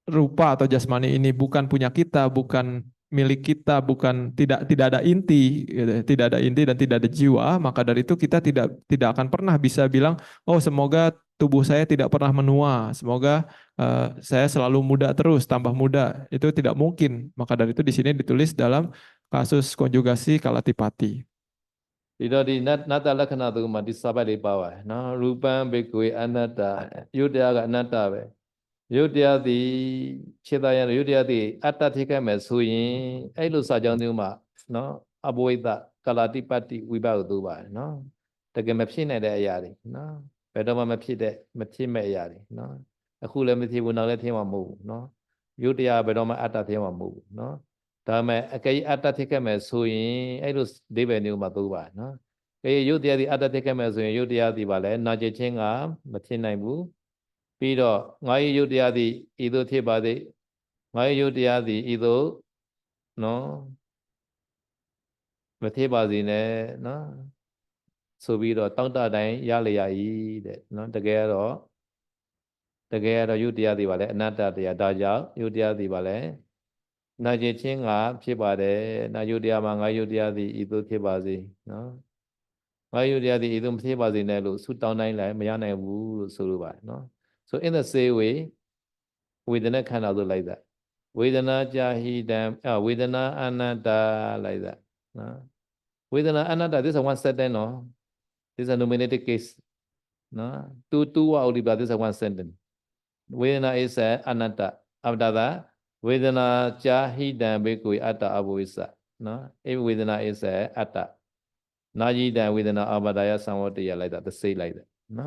rupa atau jasmani ini bukan punya kita, bukan milik kita, bukan tidak ada inti, gitu, tidak ada inti dan tidak ada jiwa, maka dari itu kita tidak akan pernah bisa bilang, oh semoga tubuh saya tidak pernah menua, semoga saya selalu muda terus, tambah muda. Itu tidak mungkin. Maka dari itu di sini ditulis dalam kasus konjugasi kalatipati. ဒီတော့ဒီနတ္တလက္ခဏာသုံးမှာဒီစာပတ်လေးပါပါတယ်နော်ရူပံဘေကွေအနတ္တယုတ်တရားကအနတ္တပဲယုတ်တရားသည်ခြေသားရယုတ်တရားသည်အတ္တထိခဲ့မယ်ဆိုရင်အဲ့လိုစာကြောင်းမျိုးမှာနော်အဘဝိတ္တကာလတိပတ္တိဝိပါကသို့ပါတယ်နော်တကယ်မဖြစ်နိုင်တဲ့အရာတွေနော်ဘယ်တော့မှမဖြစ်မဲ့အရာတွေနော်အခုလည်းမဖြစ်ဘူးနောက်လည်းဖြစ်မှာမဟုတ်ဘူးနော်ယုတ်တရားဘယ်တော့မှအတ္တဖြစ်မှာမဟုတ်ဘူးနော် ဒါမဲ့အကယ်အတ္တဖြစ်ခဲ့မယ်ဆိုရင်အဲ့လိုဒိဗေမျိုးမှာသုံးပါနော်ကဲယုတ်တရားဒီအတ္တဖြစ်ခဲ့မယ်ဆိုရင်ယုတ်တရားဒီပါလဲနာကျင်ခြင်းကမဖြစ်နိုင်ဘူးပြီးတော့ငါရဲ့ယုတ်တရားဒီဤသို့ဖြစ်ပါသည်ငါရဲ့ယုတ်တရားဒီဤသို့နော်မဖြစ်ပါစေနဲ့နော်ဆိုပြီးတော့တောင့်တတိုင်းရလျာဤတဲ့နော်တကယ်တော့ယုတ်တရားဒီပါလဲအနတ္တတရားဒါကြောင့်ယုတ်တရားဒီပါလဲ နာကျင်ခြင်းကဖြစ်ပါတယ်နာယုတရားမှာငါယုတရားသည်ဤသို့ဖြစ်ပါစေနော်ငါယုတရားသည်ဤသို့မဖြစ်ပါစေနဲ့လို့ဆုတောင်းတိုင်းလည်းမရနိုင်ဘူးလို့ဆိုလိုပါတယ်နော် so in the same way ဝေဒနာခန္ဓာဆိုလိုက်တာဝေဒနာကြာဟိတံဝေဒနာအနတ္တလိုက်တာနော်ဝေဒနာအနတ္တ this is one sentence နော် this is a nominative case နော်တူဝဥဒိပါ this is one sentence ဝေဒနာ is anatta after that ဝေဒနာကြာဟိတံဘေကွေအတ္တအဘဝိစ္စနော်အဲ့ဝေဒနာ isအတ္တနာယိတံဝေဒนา abadaya samvatiya like that the say like that no?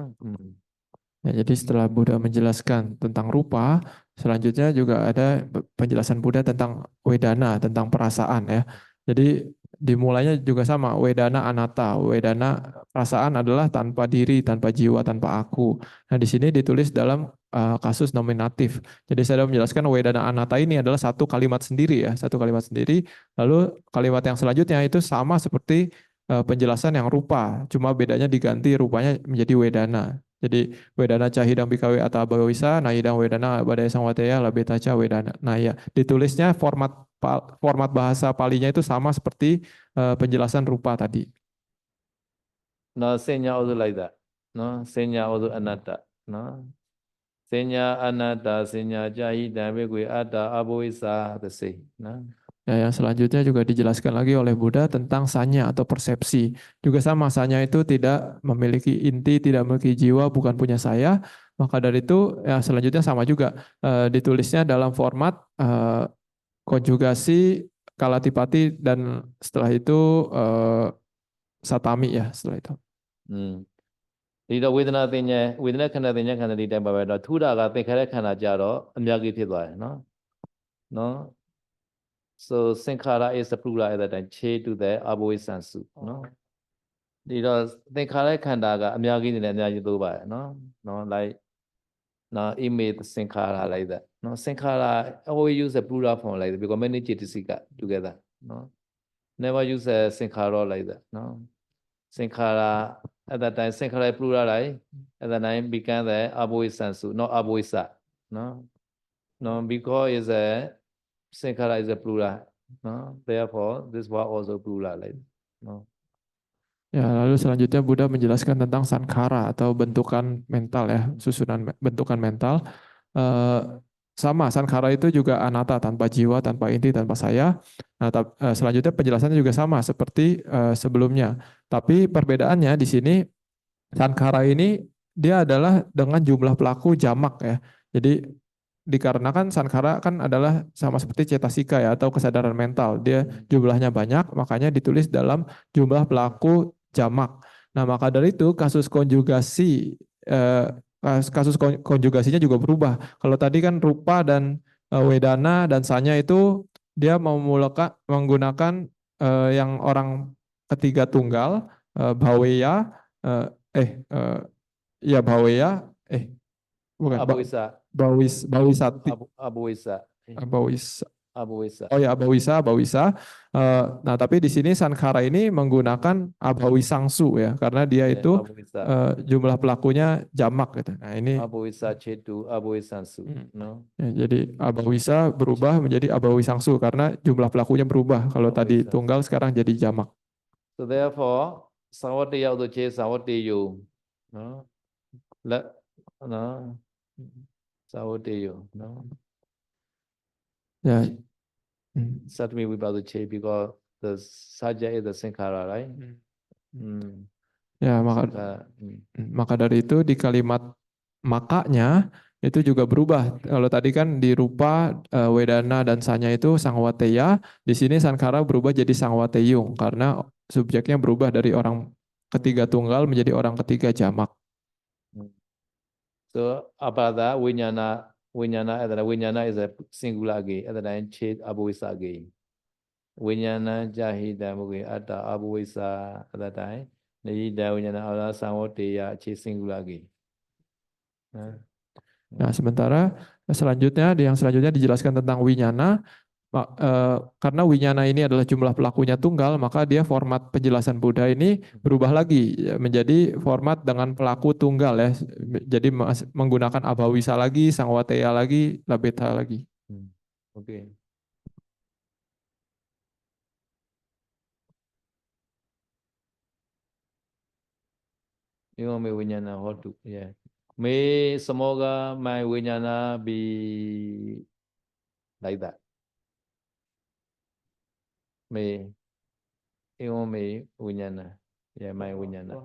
Ya, jadi setelah Buddha menjelaskan tentang rupa, selanjutnya juga ada penjelasan Buddha tentang wedana, tentang perasaan ya. Jadi dimulainya juga sama, wedana anatta, wedana perasaan adalah tanpa diri, tanpa jiwa, tanpa aku. Nah di sini ditulis dalam kasus nominatif. Jadi saya menjelaskan wedana anatta ini adalah satu kalimat sendiri ya, satu kalimat sendiri. Lalu kalimat yang selanjutnya itu sama seperti penjelasan yang rupa, cuma bedanya diganti rupanya menjadi wedana. Jadi wedana cahidang bikawe atau abawisa, naidang wedana badaya sangwateya labetaca wedana. Nah ya, ditulisnya format bahasa palinya itu sama seperti penjelasan rupa tadi. No, senya also like that. No, senya also anatta. No, senya anatta, senya jahidam bikawe atta abawisa, the same. No. Ya, yang selanjutnya juga dijelaskan lagi oleh Buddha tentang sanya atau persepsi. Juga sama, sanya itu tidak memiliki inti, tidak memiliki jiwa, bukan punya saya. Maka dari itu, ya selanjutnya sama juga. Ditulisnya dalam format konjugasi kalatipati dan setelah itu satami ya setelah itu. ဒီတော့ဝေဒနာသင်ညာဝေဒနာခန္ဓာသင်ညာခန္ဓာဒီတိုင်းပါပဲတော့ထူတာကသင်္ခါရခန္ဓာကြတော့အများကြီးဖြစ်သွားတယ်နော် so သင်္ခါရ is the plural at that time che to the abhoisansu နော်ဒီတော့သင်္ခါရခန္ဓာကအများကြီးနေတယ်အများကြီးသုံးပါတယ်နော် like now image သင်္ခါရ like that နော်သင်္ခါရ always use the plural form like that because many cetasika together နော် never use a သင်္ခါရ like that နော်သင်္ခါရ at that time သင်္ခါရ plural right at that time become the abhoisansu not abhoisa no because is a သင်္ခါရ is a plural no therefore this word also plural like no. Ya, lalu selanjutnya Buddha menjelaskan tentang sankhara atau bentukan mental ya, susunan bentukan mental. Sama, sankhara itu juga anatta, tanpa jiwa, tanpa inti, tanpa saya. Nah, selanjutnya penjelasannya juga sama seperti sebelumnya. Tapi perbedaannya di sini sankhara ini dia adalah dengan jumlah pelaku jamak ya. Jadi dikarenakan sankhara kan adalah sama seperti cetasika ya atau kesadaran mental. Dia jumlahnya banyak, makanya ditulis dalam jumlah pelaku jamak. Nah, maka dari itu kasus konjugasinya juga berubah. Kalau tadi kan rupa dan wedana dan sanya itu dia menggunakan yang orang ketiga tunggal, bhaweya, ya bhaweya, bukan Bawisati. Abawisa. Oh ya, Abawisa. Nah, tapi di sini sankhara ini menggunakan abawisangsu ya, karena dia itu jumlah pelakunya jamak gitu. Nah, ini Abawisa cetu abawisangsu. No. Ya, jadi abawisa berubah menjadi abawisangsu karena jumlah pelakunya berubah. Kalau tadi tunggal sekarang jadi jamak. So therefore, sawateya untuk ce sawateyo. No. No. Sawateyo. No. Ya. Satmi wibadu ce because the saja is the sankhara, right? Ya, maka dari itu di kalimat makanya itu juga berubah. Kalau tadi kan di rupa, wedana dan sanya itu sangwateya, di sini sankhara berubah jadi sangwateyung karena subjeknya berubah dari orang ketiga tunggal menjadi orang ketiga jamak. So apada Vinyana is a singular again. At the time, Chet Abhuisa again. Vinyana Jahida Mugi Atta Abhuisa at the time. Nihida Vinyana Allah Samoteya Chet singular again. Nah, sementara yang selanjutnya dijelaskan tentang winyana. Karena winyana ini adalah jumlah pelakunya tunggal, maka dia format penjelasan Buddha ini berubah lagi menjadi format dengan pelaku tunggal ya. Jadi menggunakan abawisa lagi, sangwateya lagi, labeta lagi. Oke. Ini me winyana hotu ya. Me semoga my winyana be like that. Me Vinyana. Yeah, my Vinyana.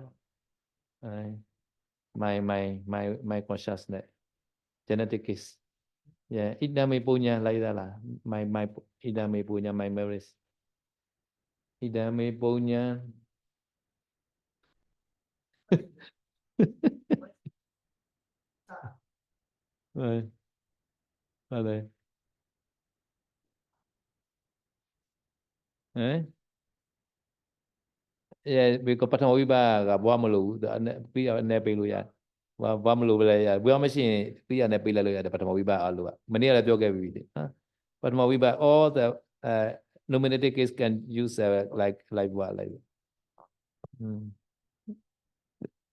My consciousness. Genetic case. Yeah, idame punya like that lah. My idame punya my memories. Idame punya. Ada. Yeah, because patang wiba ga buat melu, pi ane pelu ya, buat melu bela ya, buat mesin pi ane pelu ya, ada patang wiba alu. Mani ada juga begitu. Patang wiba all the nominative case can use like what like.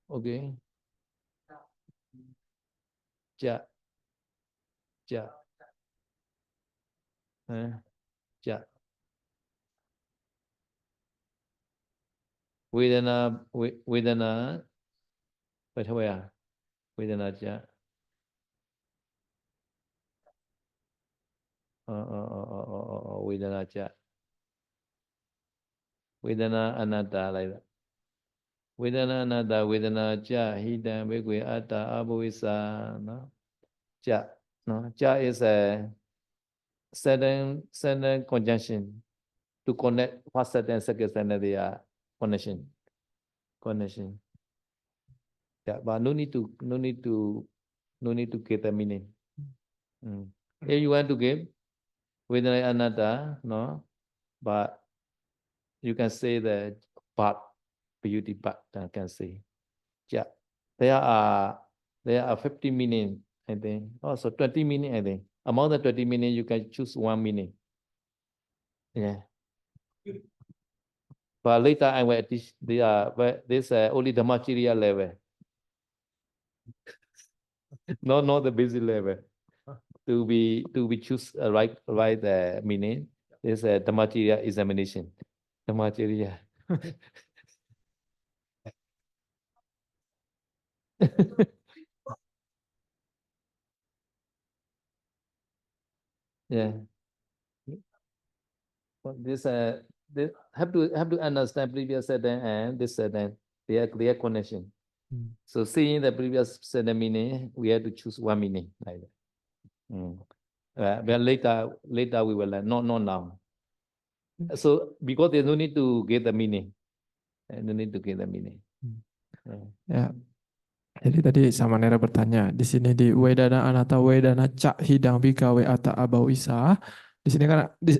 Okay. ja, ja, ja. Vedana, phải thôi à? Vedana ja. Vedana ja. Vedana anatta like that. Vedana anatta, vedana ja, hidam, begwe, atta, abhavisa, no? Ja, no? Ja is a certain conjunction to connect first and second standard, they are connection. Yeah, but no need to get the meaning. If you want to give Vedana anatta, no, but you can say the but beauty but can say. Yeah. There are 50 meaning, I think. Also 20 meaning, I think. Among the 20 meaning, you can choose one meaning. Yeah. But later I will teach this only the material level. not the basic level. To be choose right meaning is the material examination. The material. Yeah. They have to understand previous sentence and this sentence. They are clear connection. So seeing the previous sentence meaning, we have to choose one meaning like that. But later we will learn. Not now. So because there's no need to get the meaning. No need to get the meaning. Ya. Jadi tadi Samanera bertanya, di sini di Wedana Anata Wedana Cak Hidang Bika We Ata Abau Isa. Di sini kan di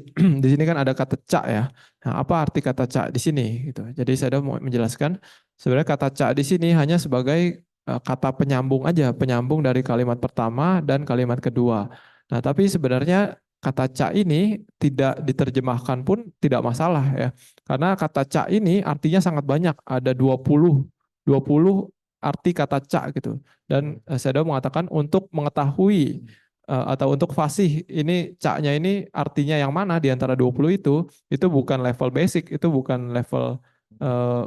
sini kan ada kata cak ya. Nah, apa arti kata cak di sini gitu. Jadi saya mau menjelaskan sebenarnya kata cak di sini hanya sebagai kata penyambung aja, penyambung dari kalimat pertama dan kalimat kedua. Nah, tapi sebenarnya kata cak ini tidak diterjemahkan pun tidak masalah ya. Karena kata cak ini artinya sangat banyak, ada 20 arti kata cak gitu. Dan saya mengatakan untuk mengetahui atau untuk fasih ini caknya ini artinya yang mana di antara 20 itu bukan level basic, itu bukan level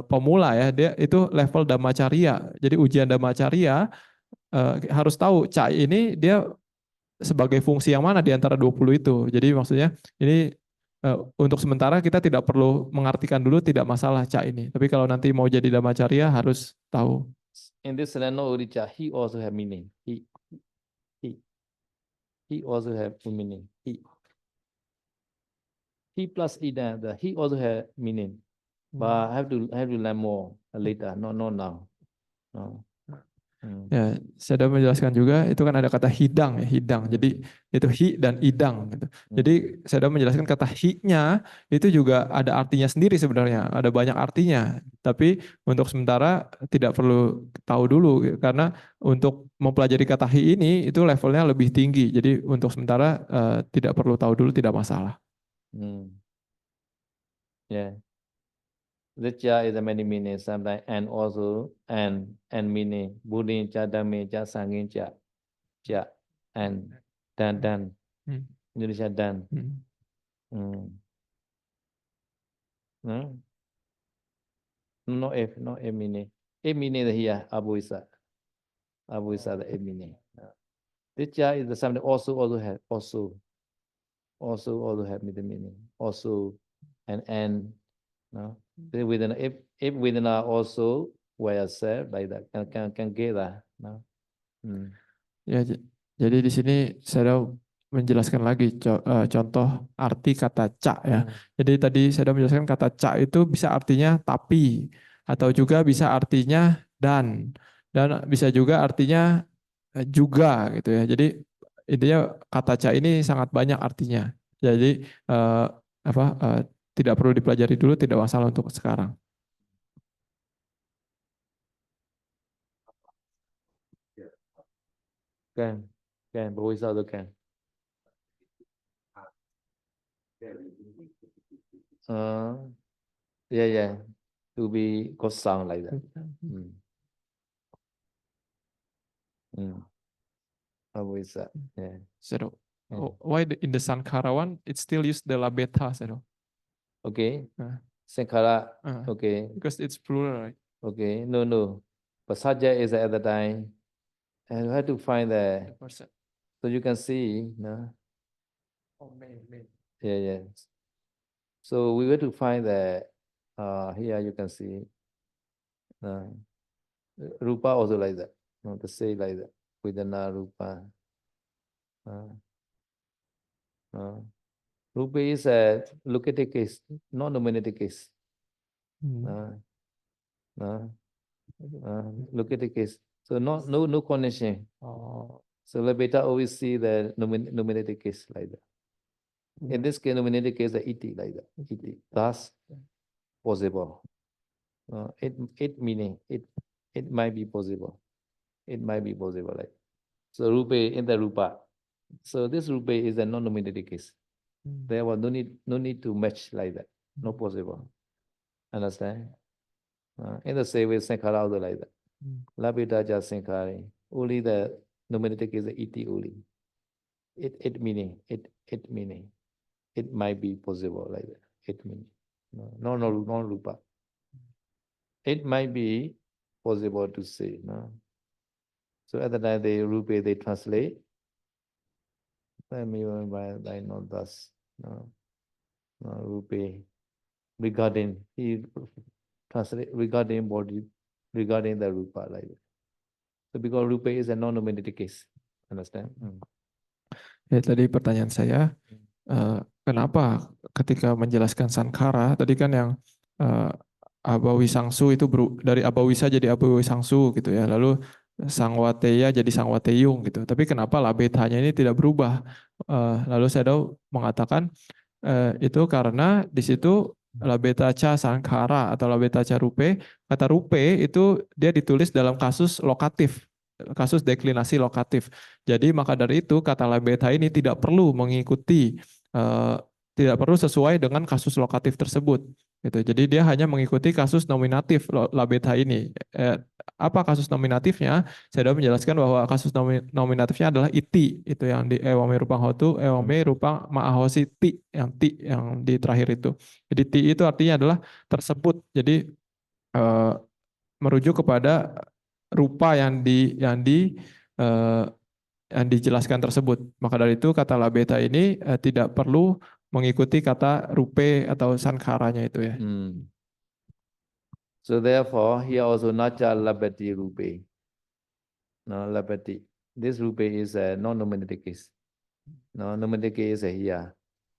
pemula ya, dia itu level dhammacarya. Jadi ujian dhammacarya harus tahu cak ini dia sebagai fungsi yang mana di antara 20 itu. Jadi maksudnya ini untuk sementara kita tidak perlu mengartikan dulu, tidak masalah cak ini. Tapi kalau nanti mau jadi dhammacarya harus tahu. In this Rano Uricha, he also have meaning. He also have meaning. He plus ida, the he also have meaning. But have to learn more later, not now. No. Ya, saya sudah menjelaskan juga itu kan ada kata hidang ya, hidang. Jadi itu hi dan idang gitu. Jadi saya sudah menjelaskan kata hi-nya itu juga ada artinya sendiri sebenarnya, ada banyak artinya. Tapi untuk sementara tidak perlu tahu dulu karena untuk mempelajari kata hi ini itu levelnya lebih tinggi. Jadi untuk sementara tidak perlu tahu dulu, tidak masalah. Yeah. The cha is a many meaning sometimes and also and meaning. Buddhin cha dhammi cha sangin cha and dan. Indonesia dan. No F meaning. F meaning here abuisa. Abuisa the F meaning. This cha is the something also have the meaning. Also and no. Within if within also where self like that can get that. No. Ya, jadi di sini saya menjelaskan lagi contoh arti kata cak ya. Jadi tadi saya menjelaskan kata cak itu bisa artinya tapi atau juga bisa artinya dan bisa juga artinya juga gitu ya. Jadi intinya kata cak ini sangat banyak artinya. Jadi tidak perlu dipelajari dulu, tidak masalah untuk sekarang. Can, but we also can. Yeah. To be got sound like that. Abhavisa. Yeah. So, Yeah. why in the Sankhara one it still use the labeta? So, Okay. uh, Sankhara. uh, Okay. because it's plural, right? Okay. No. But subject is at the time. And you have to find The the, person. so you can see, no? Oh, main. Yeah. So we have to find the, here you can see, Rupa also like that. No, the say like that. Vedana Rupa. Rupa is a located case, not nominated case. Located case. So no connection. Oh. So the beta always see the nominated case like that. In this case, nominated case, the iti like that. Iti. Thus possible. It meaning it might be possible. It might be possible like. So rupe in the rupa. So this rupe is a non-nominated case. Therefore, no need to match like that. Not possible. Understand? In the same way, sankhara also like that. Labita ja sankhari. Only the nominated case is iti only. It meaning. It meaning. It might be possible like that. It meaning. No rupa. It might be possible to say. No. So at the time they translate. By not thus. No. Rupe. Regarding he translate regarding body, regarding the rupa like that. So because rupa is a non-nominated case. Understand? Ya, tadi pertanyaan saya, kenapa ketika menjelaskan Sankara, tadi kan yang Abawi Sangsu itu dari Abawisa jadi Abawi Sangsu gitu ya, lalu Sangwateya jadi Sangwateyung gitu. Tapi kenapa labetanya ini tidak berubah? Lalu saya mengatakan itu karena di situ labetaca Sankara atau labetaca rupe, kata rupe itu dia ditulis dalam kasus lokatif, kasus deklinasi lokatif. Jadi maka dari itu kata labeta ini tidak perlu mengikuti, tidak perlu sesuai dengan kasus lokatif tersebut. Gitu. Jadi dia hanya mengikuti kasus nominatif labeta ini. Apa kasus nominatifnya? Saya sudah menjelaskan bahwa kasus nominatifnya adalah iti, itu yang di ewame rupang hotu, ewame rupang ma'ahosi ti yang di terakhir itu. Jadi ti itu artinya adalah tersebut. Jadi merujuk kepada rupa yang dijelaskan tersebut. Maka dari itu kata labeta ini tidak perlu mengikuti kata rupe atau sankaranya itu ya. So therefore, here also nacha labati rupe. No, labati. This rupe is a non-nominated case. No, nominated case is here.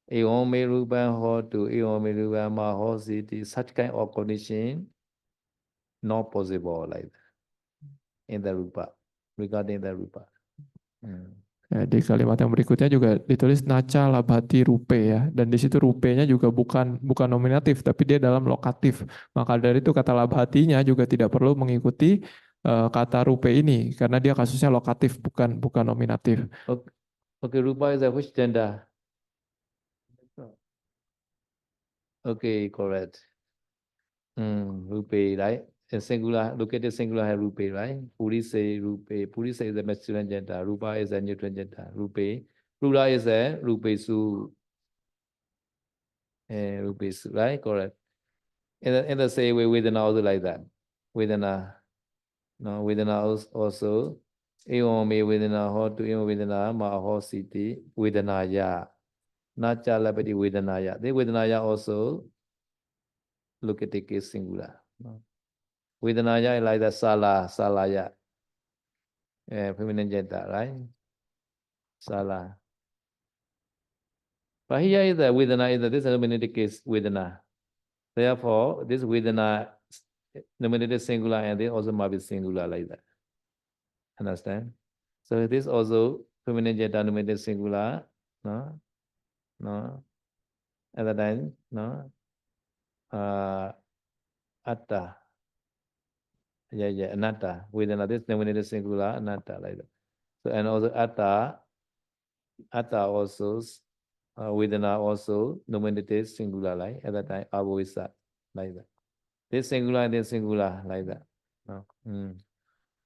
Eome rupan ho to eome rupan ma ho siti. Such kind of condition not possible like that in the rupa, regarding the rupa. Ya, di kalimat yang berikutnya juga ditulis naca labati rupe ya, dan di situ rupenya juga bukan nominatif tapi dia dalam lokatif. Maka dari itu kata labatinya juga tidak perlu mengikuti kata rupe ini karena dia kasusnya lokatif bukan nominatif. Okay, rupa is a which gender? Okay, correct. Rupe, right? A singular, located singular have rupe, right? Purise, rupe. Purise is a masculine gender. Rupa is a neutral gender. Rupe. Plural is a rupesu. Rupesu, right? Correct. In the same way, Vedana also like that. Vedana. No, Vedana also. Evam me Vedana ho to Evam Vedana ma ho siti Vedanaya. Nacha labati Vedanaya. The Vedanaya also located case singular. No. Vedanaya is like the salaya. Feminine gender, right? Sala. But here is the Vedana, this is a nominated case Vedana. Therefore, this Vedana nominated singular and this also might be singular like that. Understand? So this also feminine gender nominated singular, no? At the time, no? Atta. Yeah, anatta. Vedana, this nominated singular, anatta like that. So and also atta also Vedana also nominated singular like at that time Abhavisa like that. This singular and this singular like that. No.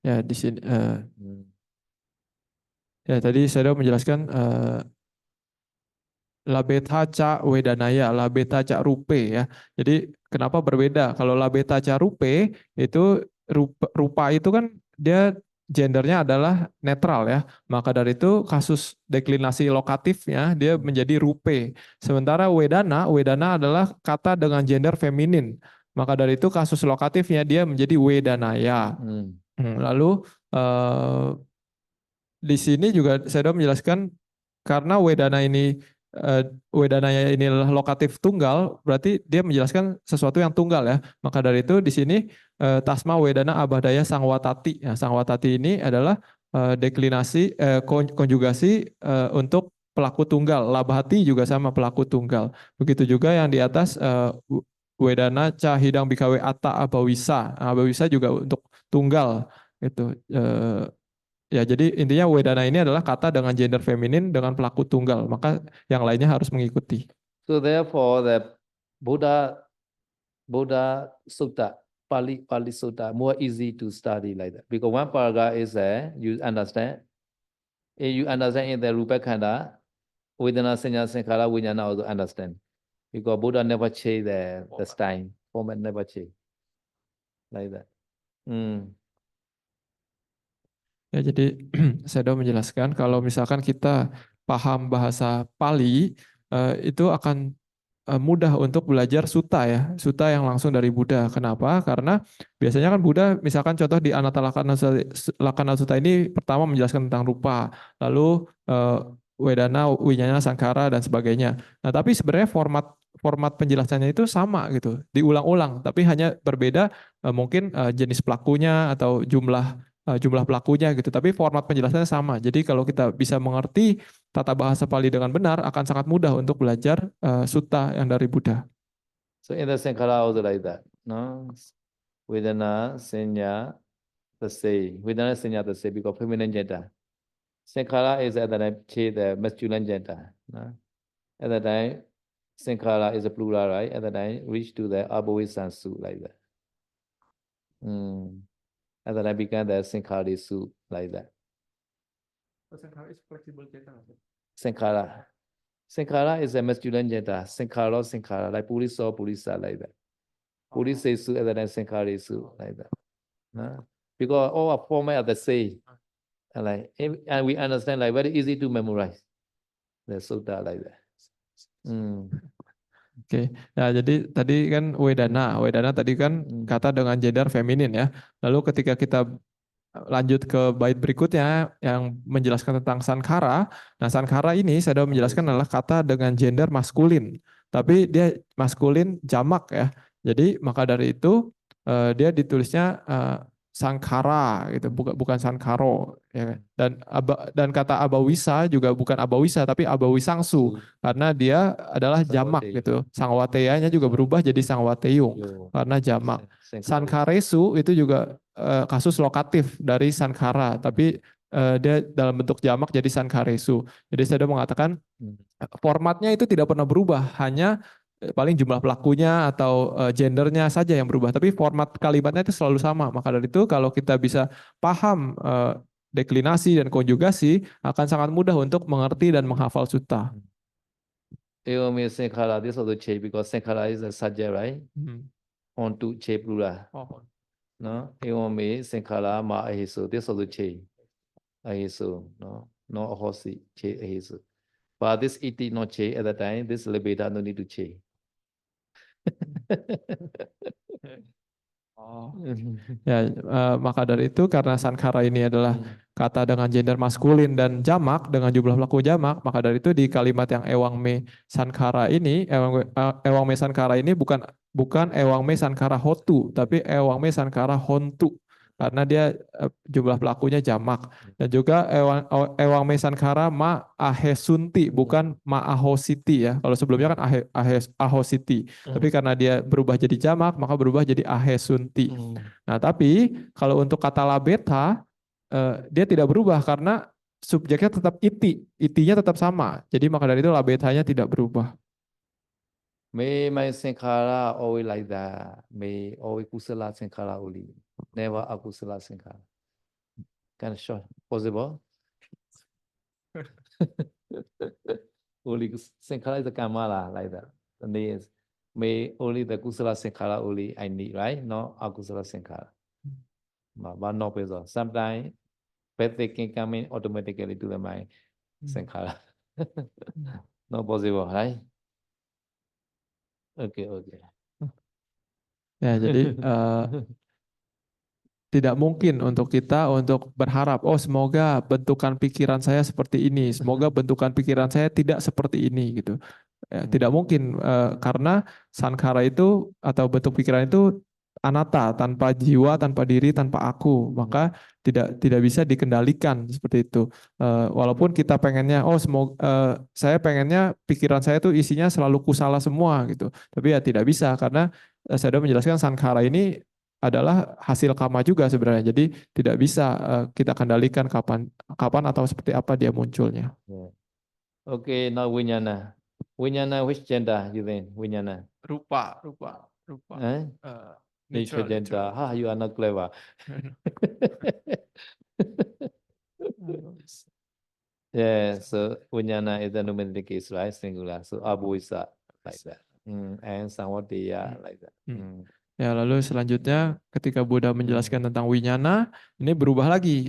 Ya di sini Ya tadi saya menjelaskan labeta ca wedanaya, labeta ca rupe ya. Jadi kenapa berbeda? Kalau labeta ca rupe itu rupa itu kan dia gendernya adalah netral ya. Maka dari itu kasus deklinasi lokatifnya dia menjadi rupe. Sementara wedana adalah kata dengan gender feminin. Maka dari itu kasus lokatifnya dia menjadi wedanaya. Lalu eh, di sini juga saya menjelaskan karena Wedanaya ini adalah lokatif tunggal, berarti dia menjelaskan sesuatu yang tunggal ya. Maka dari itu di sini tasma wedana abadaya sangwatati. Nah, sangwatati ini adalah konjugasi untuk pelaku tunggal. Labhati juga sama pelaku tunggal. Begitu juga yang di atas wedana ca hidang bikawe atta abawisa. Nah, abawisa juga untuk tunggal itu. Ya, jadi intinya wedana ini adalah kata dengan gender feminin dengan pelaku tunggal, maka yang lainnya harus mengikuti. So therefore, the Buddha Sutta, Pali Sutta, more easy to study like that. Because one paragraph is there, you understand. If you understand in the Rupa Khanda, Vedana Sanya Sankhara Vijnana also understand. Because Buddha never change the style, format never change. Like that. Ya, jadi saya sudah menjelaskan kalau misalkan kita paham bahasa Pali, itu akan mudah untuk belajar sutta ya, sutta yang langsung dari Buddha. Kenapa? Karena biasanya kan Buddha, misalkan contoh di Anatta Lakkhana Sutta ini pertama menjelaskan tentang rupa, lalu Wedana, Winyana, Sangkara dan sebagainya. Nah, tapi sebenarnya format penjelasannya itu sama gitu, diulang-ulang, tapi hanya berbeda mungkin jenis pelakunya atau jumlah pelakunya gitu, tapi format penjelasannya sama. Jadi kalau kita bisa mengerti tata bahasa Pali dengan benar, akan sangat mudah untuk belajar sutta yang dari Buddha. So in the Sankhara also like that. No? Vedana Sanya the same. Vedana Sanya the same because feminine gender. Sankhara is at the time the masculine gender. No? At the time, Sankhara is a plural, right? At the time, reach to the Abhavisansu like that. At the time, become the Sankhari Su like that. Sankhara is flexible gender. Sankhara. Sankhara is a masculine gender. Sankhara, like Purisa, Purisa like that. Purisa Su at the time, Sankhari Su like that. No? Because all our format are the same. And we understand like very easy to memorize. The sutta like that. Oke, nah jadi tadi kan Wedana tadi kan kata dengan gender feminin ya. Lalu ketika kita lanjut ke bait berikutnya yang menjelaskan tentang Sankhara. Nah, Sankhara ini saya sudah menjelaskan adalah kata dengan gender maskulin. Tapi dia maskulin jamak ya. Jadi maka dari itu dia ditulisnya Sangkhara gitu, bukan Sankharo ya. Dan kata abawisa juga bukan abawisa tapi abawisangsu karena dia adalah jamak gitu. Sangwateyanya juga berubah jadi sangwateyung karena jamak. Sankharesu itu juga kasus lokatif dari Sankhara, tapi dia dalam bentuk jamak jadi Sankharesu. Jadi saya sudah mengatakan formatnya itu tidak pernah berubah, hanya paling jumlah pelakunya atau gendernya saja yang berubah, tapi format kalimatnya itu selalu sama. Maka dari itu kalau kita bisa paham deklinasi dan konjugasi, akan sangat mudah untuk mengerti dan menghafal sutta. Eomi Sankhara, this also change because Sankhara is a subject, right? On to che plural. No? Eomi Sankhara ma ahiso, this also change. Ahiso, no? No ahosi, che ahiso. But this iti not change at the time, this lebeda no need to change. Ya, maka dari itu karena Sankhara ini adalah kata dengan gender maskulin dan jamak dengan jumlah pelaku jamak, maka dari itu di kalimat yang Ewangme Sankhara ini, Ewangme Sankhara ini bukan Ewangme Sankhara Hotu, tapi Ewangme Sankhara Hontu karena dia jumlah pelakunya jamak. Dan juga Ewangme Sankhara ma ahesunti bukan ma ahositi ya. Kalau sebelumnya kan ahositi, tapi karena dia berubah jadi jamak maka berubah jadi ahesunti. Nah, tapi kalau untuk kata labeta dia tidak berubah karena subjeknya tetap itinya tetap sama. Jadi maka dari itu labetanya tidak berubah. May my sankhara always like that. May always kusala sankhara only. Never akusala sankhara. Kind of short. Possible? Only sankhara is a kamala like that. And is may only the kusala sankhara only I need, right? No akusala sankhara. But no person. Sometimes bad thinking coming automatically to the mind sankhara. No possible, right? Okay, okay. Ya, jadi tidak mungkin untuk kita untuk berharap, oh semoga bentukan pikiran saya seperti ini, semoga bentukan pikiran saya tidak seperti ini gitu. Ya, tidak mungkin karena sankhara itu atau bentuk pikiran itu anatta, tanpa jiwa, tanpa diri, tanpa aku, maka tidak bisa dikendalikan seperti itu. Walaupun kita pengennya, oh semoga saya pengennya pikiran saya itu isinya selalu kusala semua gitu, tapi ya tidak bisa karena saya sudah menjelaskan sankhara ini adalah hasil karma juga sebenarnya. Jadi tidak bisa kita kendalikan kapan atau seperti apa dia munculnya. Yeah. Okay, now Vijnana. Vijnana, which gender you think? Vijnana. Rupa. Eh? Nature gender. Ha, you are not clever. Yeah, so Vijnana is the numeric case, right? Singular. So Abhuisa, like that. And Samvatiya, like that. Ya, lalu selanjutnya ketika Buddha menjelaskan tentang winyana, ini berubah lagi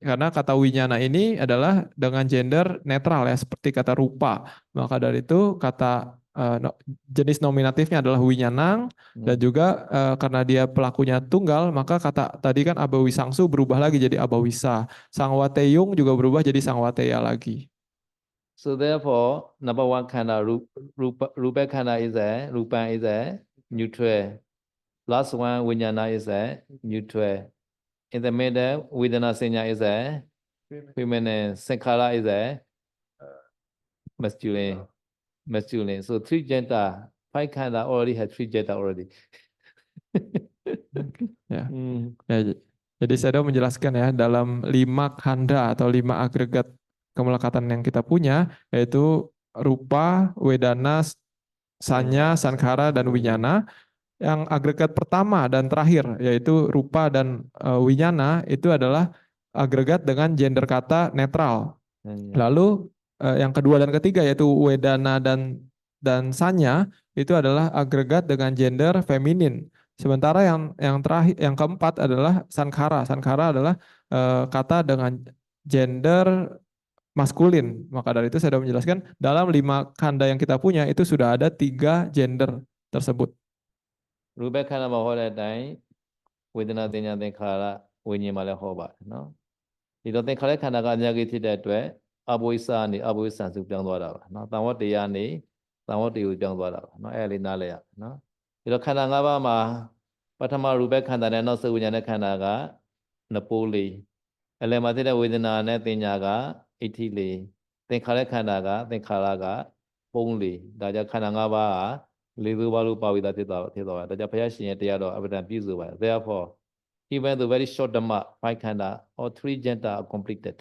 karena kata winyana ini adalah dengan gender netral ya, seperti kata rupa. Maka dari itu kata jenis nominatifnya adalah winyanang dan juga karena dia pelakunya tunggal, maka kata tadi kan abawisangsu berubah lagi jadi abawisa. Sangwateyung juga berubah jadi sangwateya lagi. So therefore, number one khanda, rupa khanda is a neutral. Last one, Vijnana is a neutral. In the middle, Vedana Senya is a feminine. Sankhara is a masculine. So three gender, five khanda already has three gender already. Ya. Jadi saya sudah menjelaskan ya dalam 5 khanda atau 5 agregat kemelekatan yang kita punya, yaitu rupa, wedana, sanya, sankhara, dan winyana. Yang agregat pertama dan terakhir yaitu rupa dan winyana itu adalah agregat dengan gender kata netral. Lalu yang kedua dan ketiga yaitu wedana dan sanya itu adalah agregat dengan gender feminin. Sementara yang terakhir yang keempat adalah sankhara. Sankhara adalah kata dengan gender maskulin. Maka dari itu saya sudah menjelaskan dalam 5 khanda yang kita punya itu sudah ada 3 gender tersebut. Rupa khanda ma ho that time, Vedana Senya Sankhara Vinyana ma le ho ba, no? ဒီတော့သင်္ခါရခန္ဓာကအများကြီးဖြစ်တဲ့အတွက်အဘိဝိစာနေအဘိဝိဆံစုပြောင်းသွားတာပါနော်တန်ဝတ္တရားနေတန်ဝတ္တကိုပြောင်းသွားတာပါနော်အဲ့ဒါလေးနားလဲရနော်ဒီတော့ခန္ဓာ၅ပါးမှာပထမရူပခန္ဓာနဲ့နောက်ဆုံးဝိညာဉ်ခန္ဓာကနပိုးလေးအလယ်မှာဖြစ်တဲ့ဝေဒနာနဲ့တင်ညာကအဋ္ဌိလေးသင်္ခါရခန္ဓာကသင်္ခါရကပုံးလေးဒါကြောင့်ခန္ဓာ၅ပါးဟာလေးစုပါလို့ပါဝိတာဖြစ်သွားတာဒါကြောင့်ဘုရားရှင်ရဲ့တရားတော်အပ္ပဒံပြည့်စုံပါတယ် therefore even the very short Dhamma, 5 khanda or 3 jhana are completed.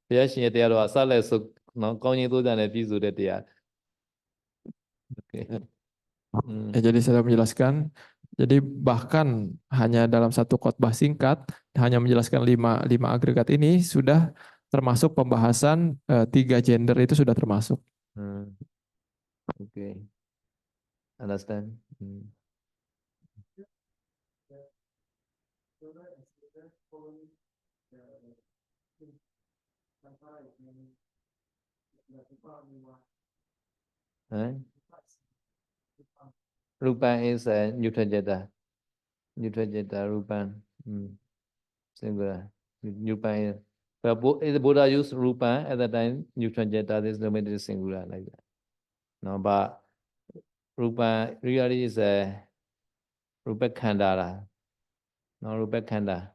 ဘုရားရှင်ရဲ့တရားတော်အစလည်းဆိုနော်ကောင်းခြင်းသိုးကြနဲ့ပြည့်စုံတဲ့တရား Okay. Jadi saya menjelaskan, jadi bahkan hanya dalam satu khotbah singkat, hanya menjelaskan 5 agregat ini sudah termasuk pembahasan 3 gender itu sudah termasuk. Okay. Understand? Rupa is a neutral jeta. Rupa. Singular. Rupa is. But the Buddha used Rupa at that time, neutral jeta, this is singular like that. No, but Rupa really is a Rupa Khanda. No, Rupa Khanda.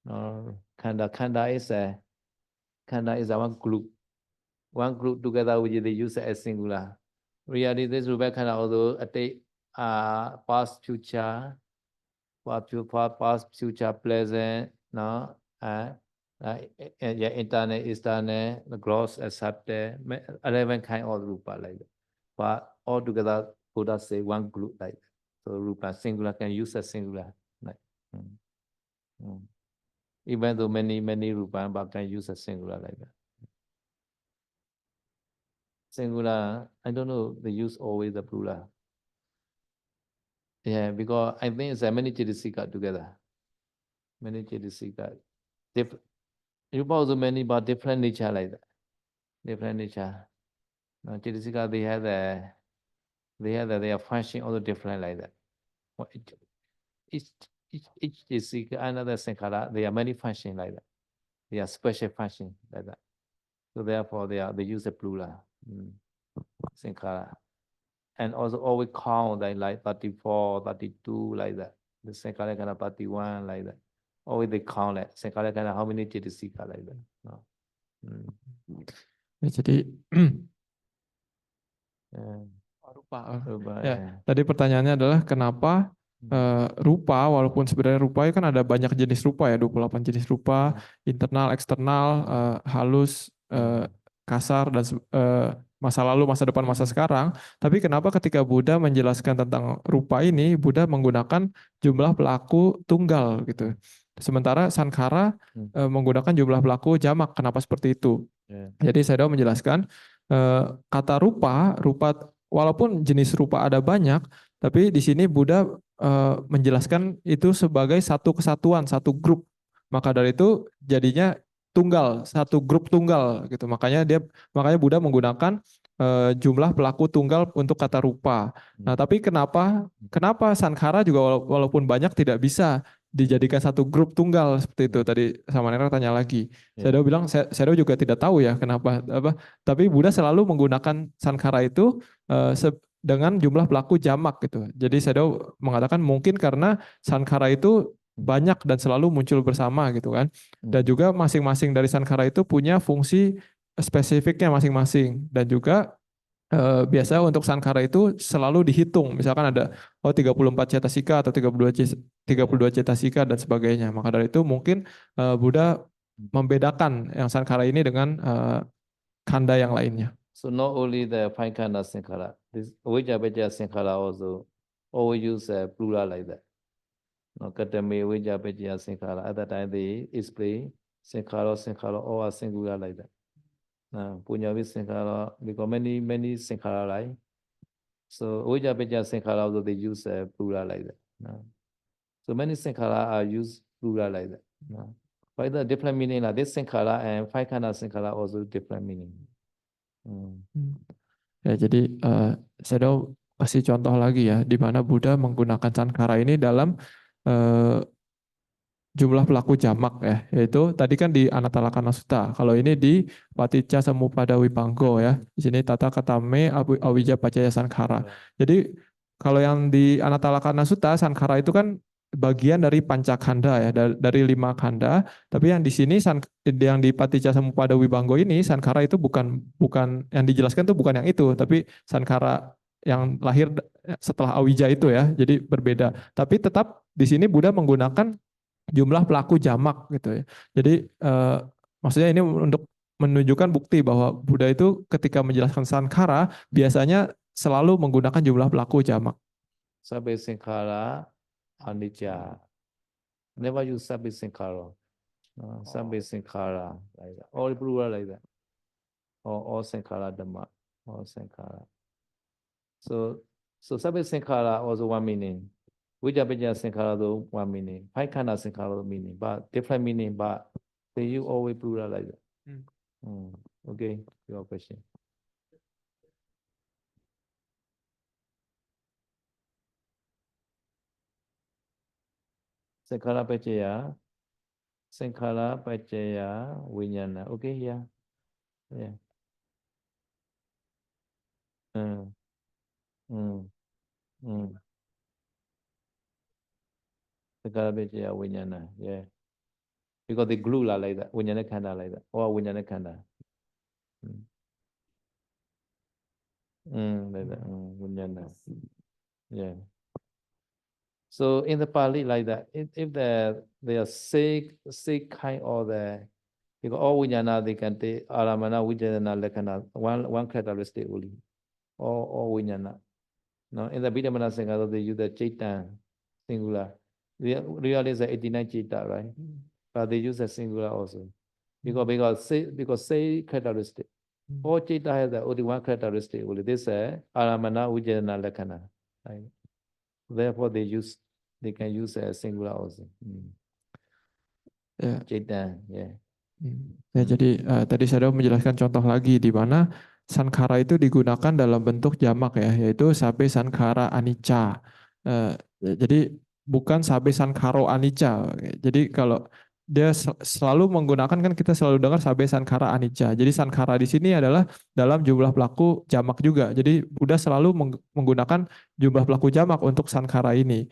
No, Khanda is a one group. One group together which they use as singular. Really, this Rupa Khanda also take past, future, past, future, present, no, internal, external, the gross, accepted, 11 kind of Rupa like that. But all together, Buddha say one group like that. So Rupa singular can use a singular like. Even though many rupa, but can use a singular like that. Singular, I don't know, they use always the plural. Yeah, because I think it's a many Chitisika together. Many Chitisika. Rupa also many, but different nature like that. Different nature. Now, Chitisika, their function also different like that. Each Chitisika, another Sankara, they are many function like that. They are special function like that. So therefore, they use the plural. Sankara. And also always count like 34, 32, like that. The Sankara kind of 31, like that. Always they count like Sankara kind of how many Chitisika like that. No. Ya, jadi rupa. Ya, tadi pertanyaannya adalah kenapa rupa, walaupun sebenarnya rupa kan ada banyak jenis rupa ya, 28 jenis rupa, internal, eksternal, halus, kasar, dan masa lalu, masa depan, masa sekarang. Tapi kenapa ketika Buddha menjelaskan tentang rupa ini, Buddha menggunakan jumlah pelaku tunggal gitu. Sementara Sankara menggunakan jumlah pelaku jamak. Kenapa seperti itu? Jadi saya menjelaskan kata rupa walaupun jenis rupa ada banyak, tapi di sini Buddha menjelaskan itu sebagai satu kesatuan, satu grup. Maka dari itu jadinya tunggal, satu grup tunggal gitu. Makanya Buddha menggunakan jumlah pelaku tunggal untuk kata rupa. Nah, tapi kenapa Sankara juga walaupun banyak tidak bisa dijadikan satu grup tunggal seperti itu? Tadi sama Nera tanya lagi. Saya bilang saya juga tidak tahu ya kenapa tapi Buddha selalu menggunakan Sankara itu dengan jumlah pelaku jamak gitu. Jadi saya mengatakan mungkin karena Sankara itu banyak dan selalu muncul bersama gitu kan. Dan juga masing-masing dari Sankara itu punya fungsi spesifiknya masing-masing. Dan juga biasa untuk Sankara itu selalu dihitung. Misalkan ada 34 cetasika atau 32 cetasika dan sebagainya. Maka dari itu mungkin Buddha membedakan yang Sankara ini dengan kanda yang lainnya. So not only the five kanda Sankara, this Avijja Sankara also always use plural like that. No, Katame Avijja Sankara. At that time they explain Sankara, all are singular like that. Punjabi Sankara, because many Sankara like. So Avijja Sankara also they use plural like that. So many Sankara are used plural like that. But the different meaning like this Sankara and five kanda Sankara also different meaning. Ya, jadi saya kasih contoh lagi ya, di mana Buddha menggunakan Sankara ini dalam jumlah pelaku jamak ya, yaitu tadi kan di Anatalakana Sutta. Kalau ini di Paticca Samuppada Vibhanggo ya. Di sini tata katame Avijja Paccaya Sankara. Jadi kalau yang di Anatalakana Sutta, Sankara itu kan bagian dari pancakanda ya, dari 5 kanda. Tapi yang di sini yang di Paticca Samuppada Vibhanggo ini Sankara itu bukan yang dijelaskan itu bukan yang itu, tapi Sankara yang lahir setelah Avijja itu ya. Jadi berbeda. Tapi tetap di sini Buddha menggunakan jumlah pelaku jamak gitu ya. Jadi maksudnya ini untuk menunjukkan bukti bahwa Buddha itu ketika menjelaskan Sankara biasanya selalu menggunakan jumlah pelaku jamak. Sabbe Sankara anicca. Never use Sabbe Sankara. Sabbe Sankara like that. All plural like that. All Sankara Dhamma. All Sankara. So Sabbe Sankara also one meaning. Vijja Sankara though one meaning. Five kanda Sankara meaning, but different meaning, but they use always plural like that. Okay, your question. Sankara Paccaya Vijnana. Okay, yeah. Sankara Paccaya Vijnana, yeah. Because they glue like that, Vijnana Khanda like that, or Vijnana Khanda. Like that, Vijnana. Yeah. So in the Pali like that, if they are sick kind of because all Vijnana they can take Aramana, Vijnana, Lakkhana, one characteristic only. All Vijnana. No, in the Bidamana Sankara they use the Chaitanya singular. Really is 89 Chaita, right? but they use a singular also. Because say characteristic. All Chitta has only one characteristic. Only this Aramana Ujjana Lakkhana. Right? Therefore, they can use a singular also. Ya. Chitta, yeah. Ya, jadi tadi saya menjelaskan contoh lagi di mana sankhara itu digunakan dalam bentuk jamak ya, yaitu sabe sankhara anicca. Jadi bukan sabe sankharo anicca. Jadi kalau dia selalu menggunakan, kan kita selalu dengar sabe sankhara anicca. Jadi sankhara di sini adalah dalam jumlah pelaku jamak juga. Jadi Buddha selalu menggunakan jumlah pelaku jamak untuk sankhara ini.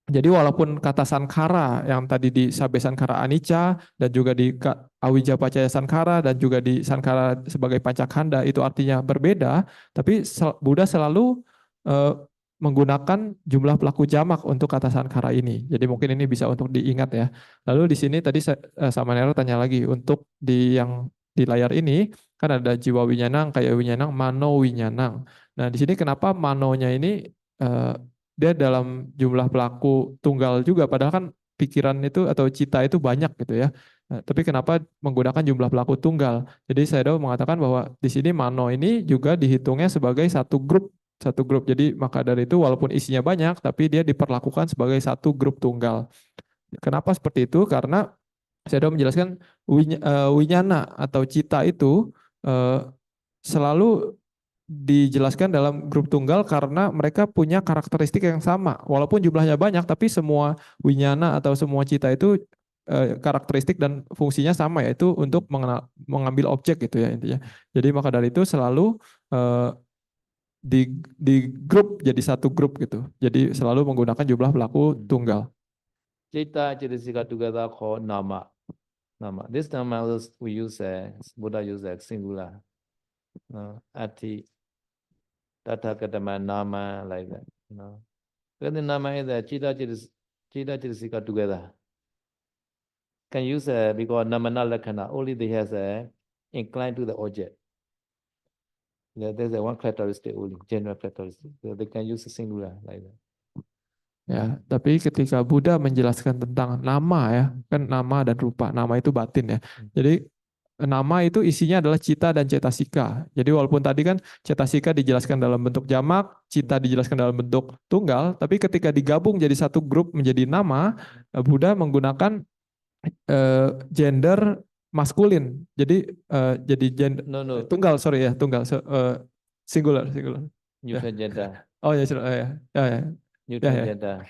Jadi walaupun kata sankhara yang tadi di sabe sankhara anicca dan juga di awija pacaya sankhara dan juga di sankhara sebagai pancakkhanda itu artinya berbeda, tapi Buddha selalu menggunakan jumlah pelaku jamak untuk kata sankhara ini. Jadi mungkin ini bisa untuk diingat ya. Lalu di sini tadi Samanera tanya lagi, untuk yang di layar ini kan ada jiwa winyanang, kaya winyanang, mano winyanang. Nah di sini kenapa manonya ini dia dalam jumlah pelaku tunggal juga, padahal kan pikiran itu atau cita itu banyak gitu ya. Nah, tapi kenapa menggunakan jumlah pelaku tunggal? Jadi saya mengatakan bahwa di sini mano ini juga dihitungnya sebagai satu grup. Jadi maka dari itu walaupun isinya banyak, tapi dia diperlakukan sebagai satu grup tunggal. Kenapa seperti itu? Karena saya menjelaskan winyana atau cita itu selalu dijelaskan dalam grup tunggal karena mereka punya karakteristik yang sama. Walaupun jumlahnya banyak, tapi semua winyana atau semua cita itu karakteristik dan fungsinya sama, yaitu untuk mengambil objek gitu ya intinya. Jadi maka dari itu selalu di grup jadi satu grup gitu. Jadi selalu menggunakan jumlah pelaku tunggal. Cita Cetasika together called nama. Nama. This nama we use Buddha use singular. Ati. Tathagata nama, like that. When the nama is Chitta Cetasika together. Can use because namana lakkhana only they has inclined to the object. There's one characteristic only, general characteristic. So they can use a singular like that. Ya, tapi ketika Buddha menjelaskan tentang nama ya, kan nama dan rupa, nama itu batin ya. Jadi nama itu isinya adalah cita dan cetasika. Jadi walaupun tadi kan cetasika dijelaskan dalam bentuk jamak, cita dijelaskan dalam bentuk tunggal, tapi ketika digabung jadi satu grup menjadi nama, Buddha menggunakan gender maskulin. Jadi gender tunggal, sorry ya, tunggal, singular. Neutral gender. Oh ya, ya. Neutral gender.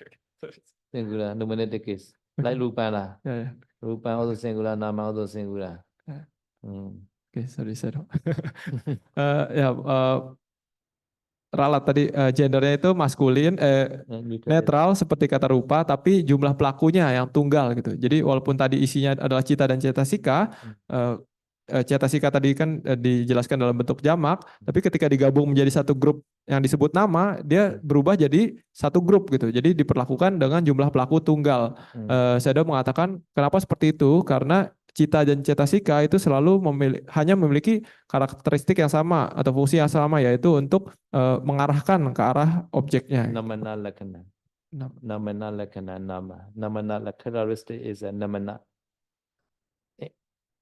Singular, nominative case. Like rupa lah. Rupa also singular, nama also singular. Oke, sorry. Ralat tadi gendernya itu maskulin, netral seperti kata rupa, tapi jumlah pelakunya yang tunggal gitu. Jadi walaupun tadi isinya adalah cita dan cetasika, cetasika tadi kan dijelaskan dalam bentuk jamak, tapi ketika digabung menjadi satu grup yang disebut nama, dia berubah jadi satu grup gitu. Jadi diperlakukan dengan jumlah pelaku tunggal. Saya mengatakan kenapa seperti itu? Karena cita dan cetasika itu selalu hanya memiliki karakteristik yang sama atau fungsi yang sama, yaitu untuk mengarahkan ke arah objeknya. Namana lakkhana. Namana lakkhana nama. Namana characteristic is a namana.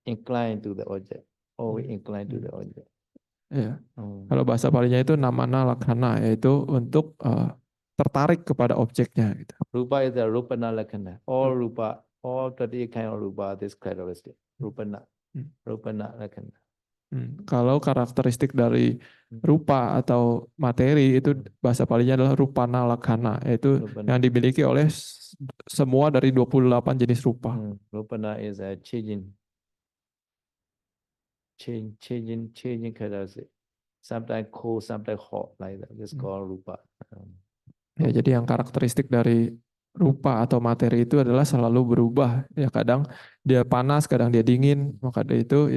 Inclined to the object. Always inclined to the object. Ya. Kalau bahasa Palinya itu namana lakkhana, yaitu untuk tertarik kepada objeknya gitu. Rupa is a rupana lakkhana. All rupa, all 38 kind of rupa, this characteristic. Rupana lakkhana. Kalau karakteristik dari rupa atau materi itu bahasa Palinya adalah rupana lakkhana, yaitu yang dimiliki oleh semua dari 28 jenis rupa. Rupana is a changing characteristic. Sometimes cold, sometimes hot, like that. It's called rupa. Ya, jadi yang karakteristik dari rupa atau materi itu adalah selalu berubah. Ya, kadang dia panas, kadang dia dingin. Maka itu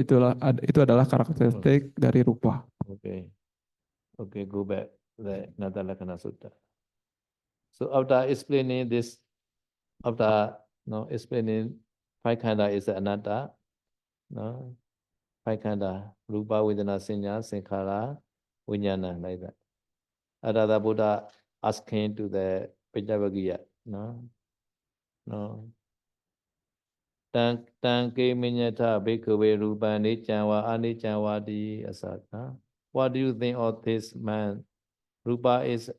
adalah karakteristik dari rupa. Okay, go back the Nata Lakkhana Sutta. So after explaining this, explaining five khanda is anatta, five khanda, rupa, vedana, sañña, sankhara, vijnana, like that. After the Buddha asking to the Pajjavaggiya, Tangke minyata bhikkhave rupa anicca anicca vati asata. What do you think of this man? Rupa is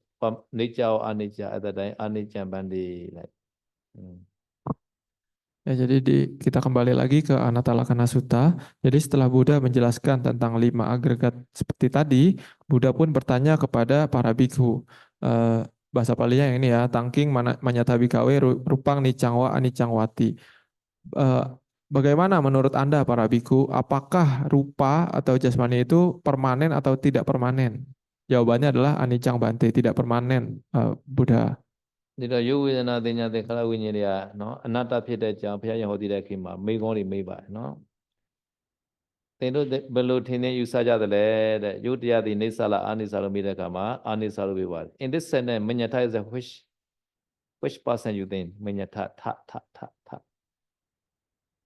nature or anicca at the time anicca bandi like. Ya, jadi kita kembali lagi ke Anatalakkhana Sutta. Jadi setelah Buddha menjelaskan tentang 5 agregat seperti tadi, Buddha pun bertanya kepada para biksu. Bahasa Palinya yang ini ya, tangking manyata bikawe rupang nicangwa anicangwati. Bagaimana menurut Anda para biku, apakah rupa atau jasmani itu permanen atau tidak permanen? Jawabannya adalah anicang bante, tidak permanen, Buddha. ဒီတော့ယုဝေဒနာတင်ညာသင်္ခါရဝိညာဉ်တွေကနော်အနတ္တဖြစ်တဲ့ကြောင့်ဘုရားရှင်ဟောတည်တဲ့ခေတ်မှာမေကောင်းတွေမေးပါတယ်နော်သင်တို့ဘယ်လိုထင်နေယူဆကြသလဲတဲ့ယုတ်တရားဒီနေဆာလာအာနိဆာလို့မေးတဲ့အခါမှာအာနိဆာလို့ပြောပါတယ် In this sentence Manyata is a which person you think Manyata tha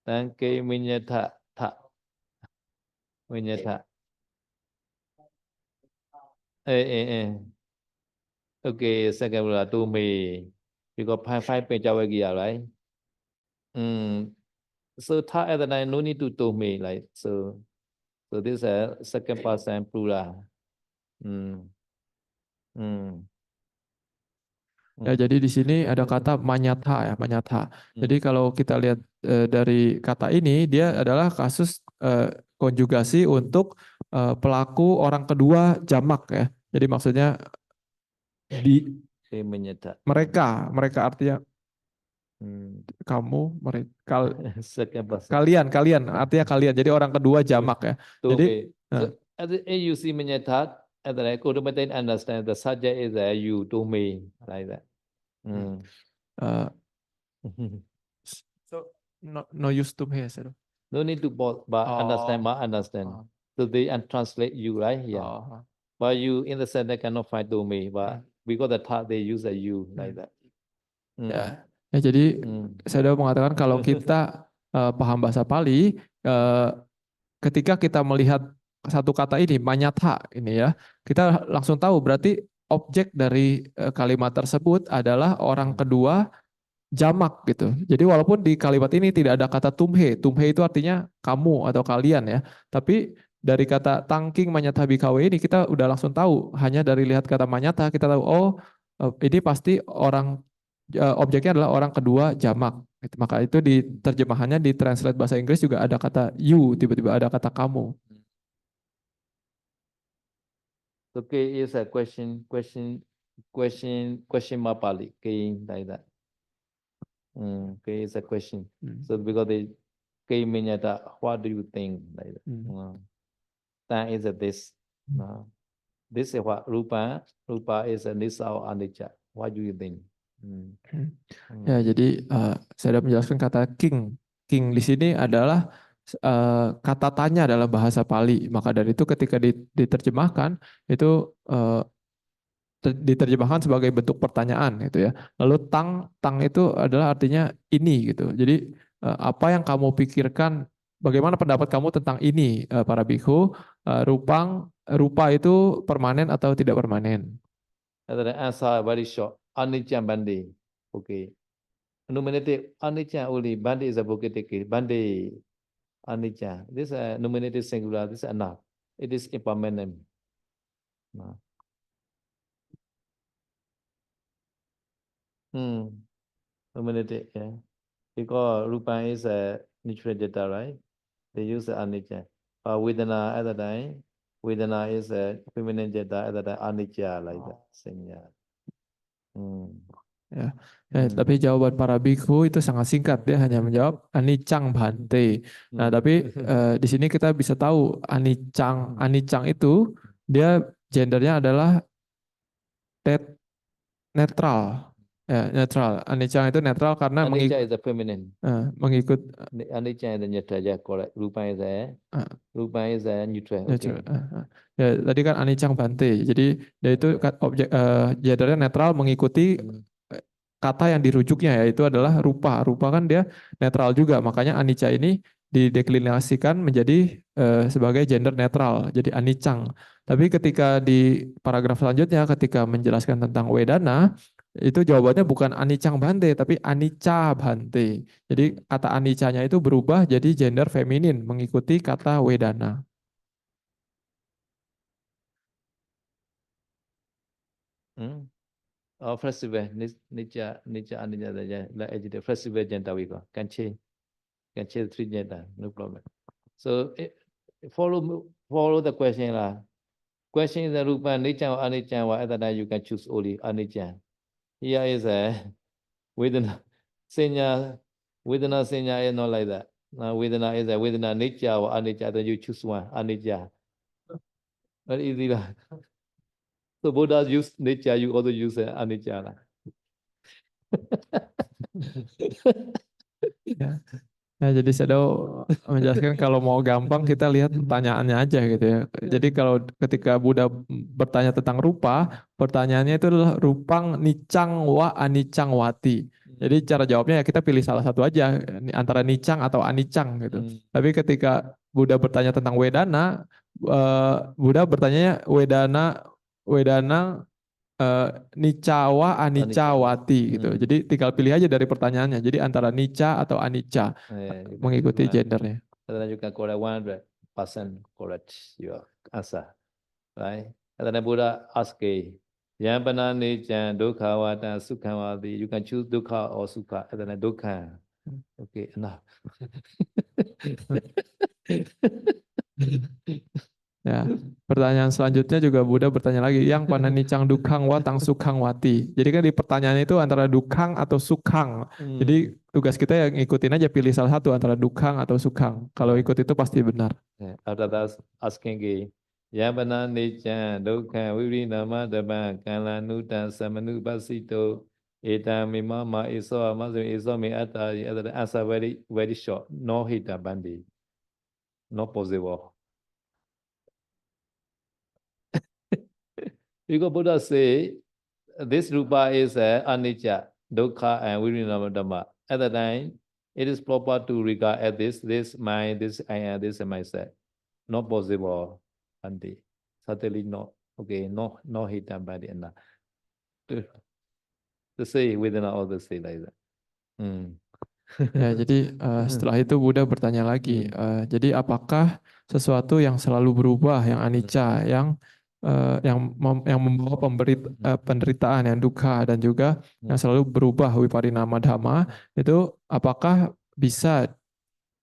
Tanke Manyata tha Manyata Okay second one to me because five page away right so tha at the time no need to me like so this is a second person plural Ya, jadi di sini ada kata manyata ya, manyata. Jadi kalau kita lihat dari kata ini, dia adalah kasus konjugasi untuk pelaku orang kedua jamak ya. Jadi maksudnya mereka artinya kamu, mereka, kalian artinya kalian. Jadi orang kedua jamak ya. Jadi you see manyata and then I could understand the subject is you to me like that. So no use to me. No need to both, but understand. So they translate you right here. But you in the sentence cannot find to me, but because the thought they use a you like that. Ya, jadi saya sudah mengatakan kalau kita paham bahasa Pali, ketika kita melihat satu kata ini manyata ini ya, kita langsung tahu berarti objek dari kalimat tersebut adalah orang kedua jamak gitu. Jadi walaupun di kalimat ini tidak ada kata tumhe itu artinya kamu atau kalian ya, tapi dari kata tangking manyata bikawe ini kita udah langsung tahu, hanya dari lihat kata manyata kita tahu oh ini pasti orang objeknya adalah orang kedua jamak. Maka itu di terjemahannya di translate bahasa Inggris juga ada kata you, tiba-tiba ada kata kamu. Okay, is a question mark Pali, okay, like that. Okay, it's a question. So because they okay minyata, what do you think like that? That is a this. This is what rupa is a nisa or anicca. What do you think? Ya, jadi saya sudah menjelaskan kata king. King di sini adalah kata tanya dalam bahasa Pali. Maka dari itu ketika diterjemahkan itu diterjemahkan sebagai bentuk pertanyaan gitu ya. Lalu tang itu adalah artinya ini gitu. Jadi apa yang kamu pikirkan, bagaimana pendapat kamu tentang ini para biksu? Rupa itu permanen atau tidak permanen? The answer very short. Anicca bandi. Okay. Nominative anicca only. Bandi is a vocative case. Bandi anicca. This is a nominative singular. This is enough. It is impermanent. Nominative, yeah. Because rupa is a neutral data, right? They use the anicca. Vedana at the time. Vedana is a feminine data at the time. Anicca like that. Same, yeah. Ya, tapi jawaban para biksu itu sangat singkat, dia hanya menjawab anicang bante. Nah, tapi di sini kita bisa tahu anicang itu dia gendernya adalah netral. Ya, netral. Anicang itu netral karena anicca is a feminine. Mengikut anicca is a neutral, ya, correct. Rupa is a neutral. Okay. Ya, tadi kan anicang bante. Jadi dia itu objek gendernya netral mengikuti kata yang dirujuknya, yaitu adalah rupa. Rupa kan dia netral juga, makanya anicca ini dideklinasikan menjadi sebagai gender netral, jadi anicang. Tapi ketika di paragraf selanjutnya, ketika menjelaskan tentang wedana, Itu jawabannya bukan anicang bante, tapi anicca bante. Jadi kata anicanya itu berubah jadi gender feminin mengikuti kata wedana. Hmm? Oh, flexible. Nicha, anicca, like adjective. Flexible gender we go. Can change three gender, no problem. So follow the question lah. Question is the rupa anicca or anicca. At that time you can choose only anicca. Here is a Vedana. Vedana senya is not like that. Now Vedana is a Vedana nature or anicca, then you choose one, anicca. Very easy lah. So Buddha use nature, you also use anicca lah. Ya. Ya, jadi saya menjelaskan kalau mau gampang kita lihat pertanyaannya aja gitu ya. Jadi kalau ketika Buddha bertanya tentang rupa, pertanyaannya itu adalah rupang nicang wa anicang wati. Jadi cara jawabnya ya kita pilih salah satu aja antara nicang atau anicang gitu. Tapi ketika Buddha bertanya tentang wedana, Buddha bertanya wedana nicawa anicawati gitu. Jadi tinggal pilih aja dari pertanyaannya. Jadi antara nica atau anicca mengikuti gendernya. And then you can correct 100% correct your answer, right? And then Buddha asked, Yampana nicca dukkha vata sukha vati. You can choose dukkha or sukha. And then dukkha. Okay, enough. Ya, pertanyaan selanjutnya juga Buddha bertanya lagi, yang pananicang dukhang watang sukhang wati. Jadi kan di pertanyaan itu antara dukhang atau sukhang. Jadi tugas kita yang ngikutin aja, pilih salah satu antara dukhang atau sukhang. Kalau ikut itu pasti benar. After that, asking Yabana nicca dukkha virinama daba kala nuta samanu basito eta mimama iso amazu iso mi atta. The answer very short. No hita bandi. No possible. Because Buddha say this rupa is anicca, dukkha, and virinama dhamma. At the time, it is proper to regard as this mind, this I am, this is myself. Not possible, Andi. Certainly not. Okay, no hitam badi enough. To say within all the say like that. Ya, jadi setelah itu Buddha bertanya lagi, jadi apakah sesuatu yang selalu berubah, yang anicca, yang membawa penderitaan, yang dukkha, dan juga yang selalu berubah viparinama dhamma, itu apakah bisa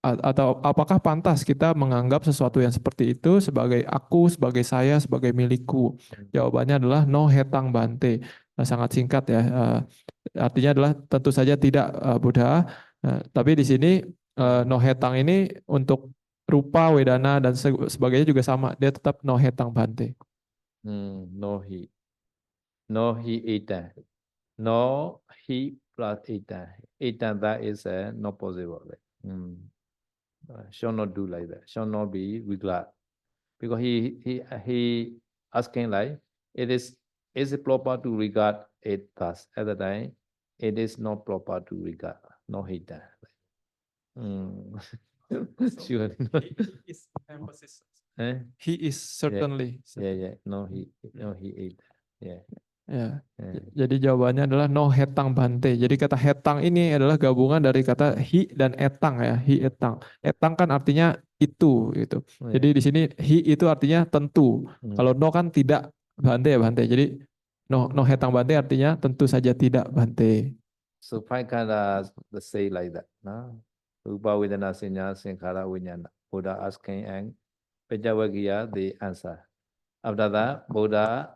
atau apakah pantas kita menganggap sesuatu yang seperti itu sebagai aku, sebagai saya, sebagai milikku? Jawabannya adalah no hetang bante. Sangat singkat ya. Artinya adalah tentu saja tidak, Buddha. Tapi di sini no hetang ini untuk rupa, wedana, dan sebagainya juga sama. Dia tetap no hetang bante. No hi eta. No hi plus eta. Eta, that is not possible. Shall not do like that. Shall not be regard. Because he asking like, is it proper to regard it thus? At the time, it is not proper to regard. No hita. Sure. He is certainly. Yeah. No he ate. Yeah. Ya. Jadi jawabannya adalah no hetang bante. Jadi kata hetang ini adalah gabungan dari kata hi dan etang ya. Hi etang. Etang kan artinya itu gitu. Jadi di sini hi itu artinya tentu. Kalau no kan tidak, bante ya bante. Jadi no hetang bante artinya tentu saja tidak bante. So five khandhas say like that. No? Rupa vedana sanya sankhara vijnana. Buddha asking and Pajavagiya the answer. After that, Buddha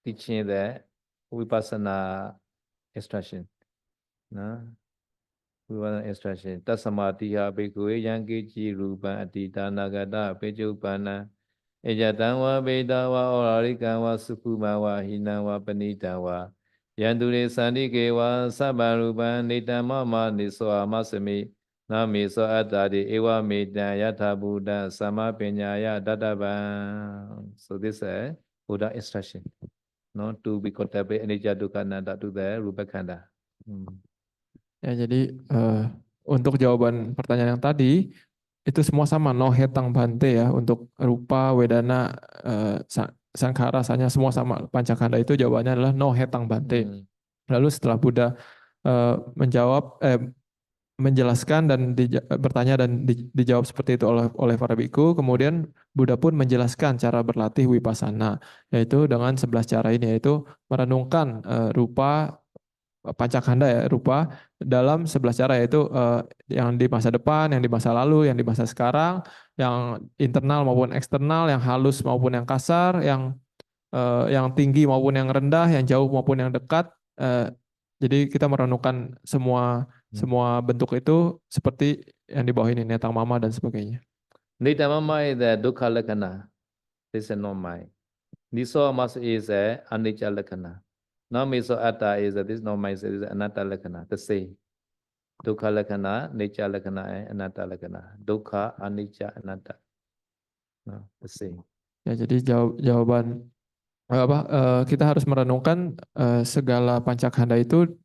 teaching the vipassana instruction. No? Vipassana instruction. Tasamatiha bhikkhave yankichi rupa atita nagata pejupana ejatangwa vedawa orarikawa sukumawa hinawa panitawa yandure sandikewa sabarupa nitamama niswa masami nami so atari ewa medan yatha buddha samapinyaya dadavan. So this is Buddha instruction. Not to be contemplate anicca dukkha anatta to the rupa khanda. Ya, jadi untuk jawaban pertanyaan yang tadi itu semua sama, no hetang bante ya. Untuk rupa, wedana, sankhara, sanya semua sama. Pancakanda itu jawabannya adalah no hetang bante. Lalu setelah Buddha menjelaskan dan bertanya dan dijawab seperti itu oleh para biku, kemudian Buddha pun menjelaskan cara berlatih wipasana, yaitu dengan 11 cara ini, yaitu merenungkan rupa pancakanda ya, rupa dalam 11 cara, yaitu yang di masa depan, yang di masa lalu, yang di masa sekarang, yang internal maupun eksternal, yang halus maupun yang kasar, yang tinggi maupun yang rendah, yang jauh maupun yang dekat. Jadi kita merenungkan semua bentuk itu seperti yang di bawah ini, netang mama dan sebagainya. Nita mama is the dukkha lakkhana. This is not mine. Niso mas is a anicca lakkhana. No miso atta is this no mine is anatta lakkhana. The same. Dukkha lakkhana, anicca lakkhana, anatta lakkhana. Dukkha, anicca, anatta. No, the same. Ya, jadi jawaban kita harus merenungkan segala pancakanda itu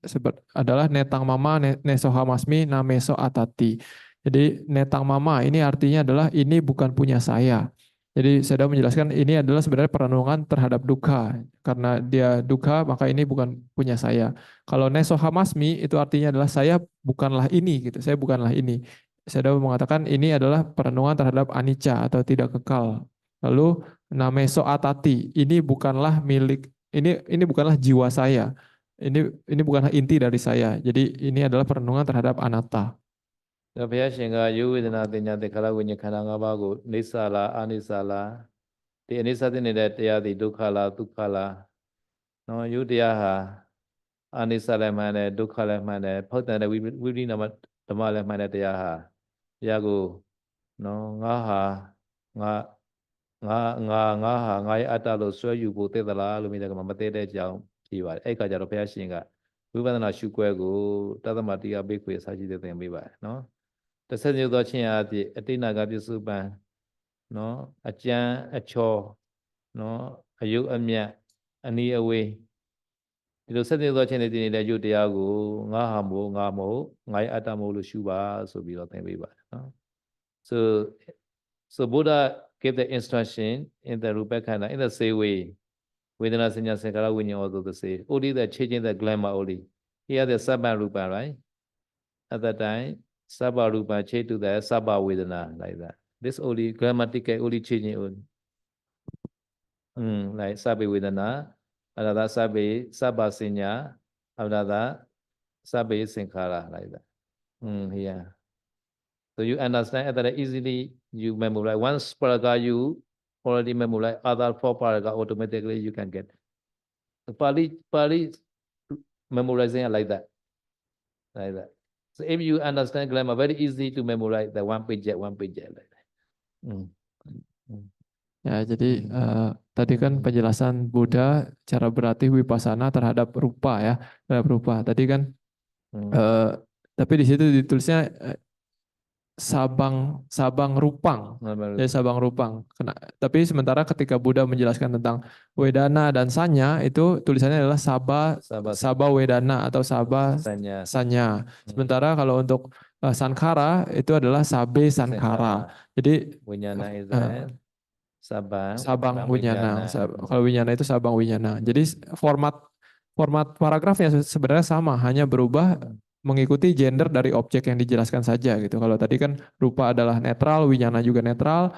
adalah netang mama, nesoha masmi, nameso atati. Jadi netang mama ini artinya adalah ini bukan punya saya. Jadi saya sudah menjelaskan ini adalah sebenarnya perenungan terhadap dukkha. Karena dia dukkha maka ini bukan punya saya. Kalau nesoha masmi itu artinya adalah saya bukanlah ini gitu. Saya bukanlah ini. Saya sudah mengatakan ini adalah perenungan terhadap anicca atau tidak kekal. Lalu nameso atati, ini bukanlah milik, ini bukanlah jiwa saya. Ini bukanlah inti dari saya. Jadi ini adalah perenungan terhadap anatta. ဘုရားရှင်ကယောဝေဒနာတင်ညာတေခါရဝိညာဉ်ခန္ဓာ၅ပါးကိုနေဆာလားအာနိဆာလားဒီအနိစ္စသိနေတဲ့တရားဒီဒုက္ခလားဒုက္ခလားနော်ယုတရားဟာအာနိစ္စလည်းမှန်တယ်ဒုက္ခလည်းမှန်တယ်ဖောက်တန်တဲ့ဝိရိနာမဓမ္မလည်းမှန်တဲ့တရားဟာတရားကိုနော်ငါဟာငါဟာငါရဲ့အတ္တလို့ဆွဲယူဖို့တည်သလားလို့မိတဲ့ကမှာမတည်တဲ့အကြောင်းဖြေပါတယ်အဲ့ခါကျတော့ဘုရားရှင်ကဝိပဿနာရှုခွဲကိုတသမတရားဘိက္ခွေအစာရှိတဲ့သင်ပေးပါတယ်နော် တဆက်ညုသောချင်းအားဖြင့်အတိတ်နာကပြစ္စုပန်နော်အကျမ်းအချောနော်အယုတ်အမြတ်အနီးအဝေးဒီလိုဆက်ညုသောချင်းတွေတည်နေတဲ့ယုတ်တရားကိုငါဟာမို့ငါမို့ငါရဲ့အတ္တမို့လို့ရှုပါဆိုပြီးတော့သင်ပေးပါတယ်နော် so Buddha gave the instruction in the Rupa Khanda in the same way Vedana Sanya Sankara Vinyana also the same only the changing the glamour only here the Sabba Rupa right at that time Sabba Rupa change to the Sabba Vedana like that. This only grammatical only changing only. Like Sabba Vedana, another Sabba Sinya, another Sabba Sankhara like that. Here. So you understand that easily you memorize. Once paragraph you already memorize, other 4 paragraph automatically you can get. Pali memorizing like that. Like that. So if you understand grammar, very easy to memorize the one page like that. Ya, jadi tadi kan penjelasan Buddha cara berlatih wipasana terhadap rupa ya, terhadap rupa. Tadi kan, tapi di situ ditulisnya sabang rupang, ya sabang rupang. Tapi sementara ketika Buddha menjelaskan tentang wedana dan sanya itu tulisannya adalah saba wedana atau saba sanya. Sementara kalau untuk sankhara itu adalah sabe sankhara. Jadi sabang winyana. Kalau winyana itu sabang winyana. Jadi format paragrafnya sebenarnya sama, hanya berubah mengikuti gender dari objek yang dijelaskan saja gitu. Kalau tadi kan rupa adalah netral, winyana juga netral.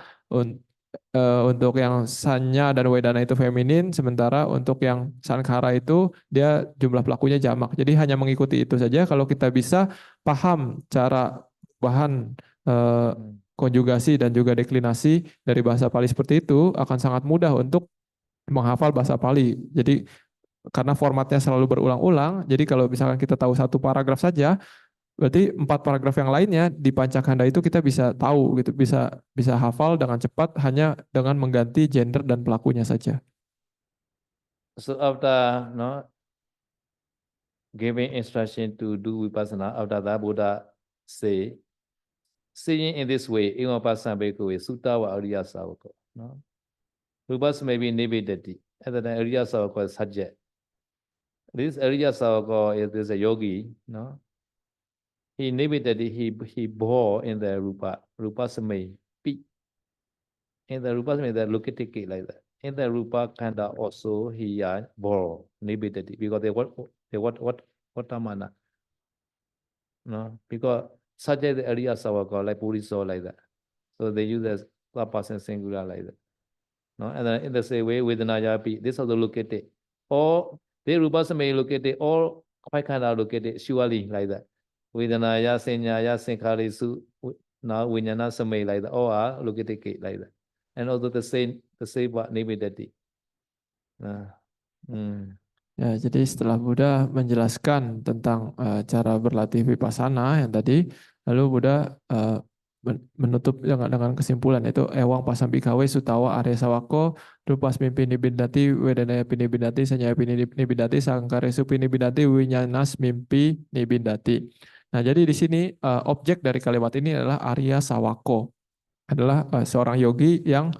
Untuk yang sanya dan wedana itu feminin, sementara untuk yang sankhara itu dia jumlah pelakunya jamak. Jadi hanya mengikuti itu saja. Kalau kita bisa paham cara bahan konjugasi dan juga deklinasi dari bahasa Pali seperti itu, akan sangat mudah untuk menghafal bahasa Pali. Jadi karena formatnya selalu berulang-ulang, jadi kalau misalkan kita tahu 1 paragraf saja, berarti 4 paragraf yang lainnya di Pancakanda itu kita bisa tahu gitu, bisa hafal dengan cepat hanya dengan mengganti gender dan pelakunya saja. So after giving instruction to do vipassana, after that Buddha say, seeing in this way, Imapasana Bhikkhuve Sutta wa Ariya Savaka. Vipassana may be Nibbidati. At the time, Ariya Savaka is subject. This Ariya Savaka is a yogi, He Nibbidati, he bore in the Rupa Samay, in the Rupa Samay, the Lokitiki like that. In the Rupa Khanda also he bore Nibbidati, because what tamana. No, because such as the area sawaka like Puri saw like that. So they use as third person singular like that. No, and then in the same way Vedana Yapi, this also located. Or they Rupasa may locate it, or Paikana located surely like that. Vedanaya, Senyaya, Senkarisu, now Vinyana Samay like that, all are located like that. And also the same what Nibidati. Ya, jadi setelah Buddha menjelaskan tentang cara berlatih vipassana yang tadi, lalu Buddha menutup dengan kesimpulan itu ewang pasang bikawe sutawa arya sawako rupas mimpi nibindati wedanaya pinibindati sanyaya pinibindati sangkaresu pinibindati winyanas mimpi nibindati. Nah, jadi di sini objek dari kalimat ini adalah arya sawako, adalah seorang yogi yang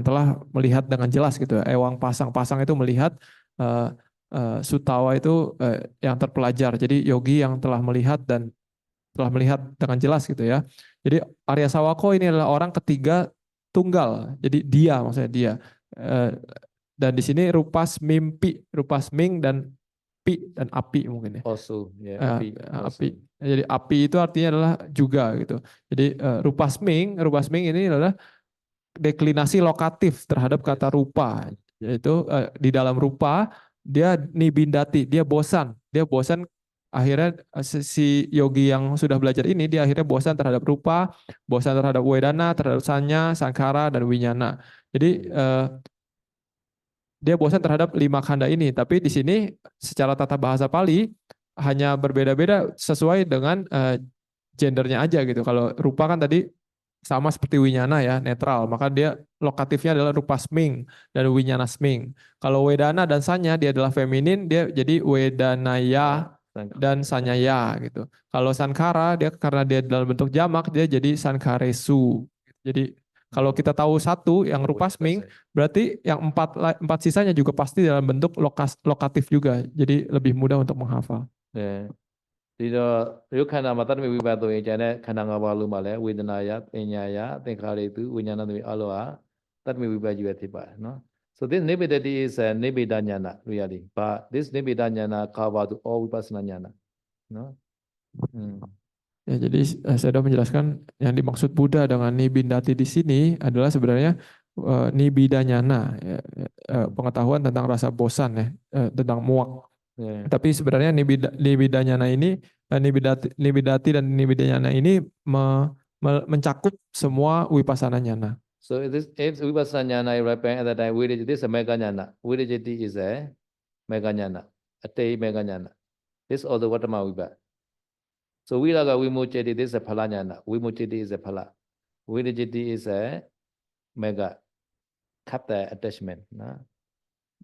telah melihat dengan jelas gitu. Ewang pasang itu melihat, sutawa itu yang terpelajar. Jadi yogi yang telah melihat dengan jelas gitu ya. Jadi Arya Sawako ini adalah orang ketiga tunggal. Jadi dia, maksudnya dia. Dan di sini rupas mimpi, rupas ming dan pi dan api mungkin ya. Also, yeah, api. Jadi api itu artinya adalah juga gitu. Jadi rupas ming ini adalah deklinasi lokatif terhadap kata rupa, yaitu di dalam rupa dia nibindati, dia bosan akhirnya si yogi yang sudah belajar ini dia akhirnya bosan terhadap rupa, bosan terhadap wedana, terhadap sanya, sangkara dan winyana. Jadi dia bosan terhadap 5 khanda ini, tapi di sini secara tata bahasa Pali hanya berbeda-beda sesuai dengan gendernya aja gitu. Kalau rupa kan tadi sama seperti winyana ya, netral. Maka dia lokatifnya adalah rupa sming dan winyana sming. Kalau wedana dan sanya dia adalah feminin, dia jadi wedanaya dan sanyaya gitu. Kalau sankara dia karena dia dalam bentuk jamak dia jadi sankaresu. Jadi kalau kita tahu satu yang rupa sming, berarti yang empat sisanya juga pasti dalam bentuk lokatif juga. Jadi lebih mudah untuk menghafal. Di dalam khana mata mi wibado yang jane khana ngabalu male wedanaya, tenyaya, tengkara itu winyana mi aloa, tat mi wibaju etipa, no. So this nibidati is a nibidanyana really, but this nibidanyana cover to all vipassana nyana, no. Ya, jadi saya sudah menjelaskan yang dimaksud Buddha dengan nibindati di sini adalah sebenarnya nibidanyana, pengetahuan tentang rasa bosan ya, tentang muak. Tapi sebenarnya nibidanyana ini, nibidati dan nibidanyana ini mencakup semua vipassana nyana. So if vipassana nyana is referring at that time, this is a mega nyana. Viridjiti is a mega nyana, a te mega nyana. This is also Vatama Vibha. So Viraga Vimucchati, this is a phala nyana. Vimucchati is a phala. Viridjiti is a mega, cut the attachment. No?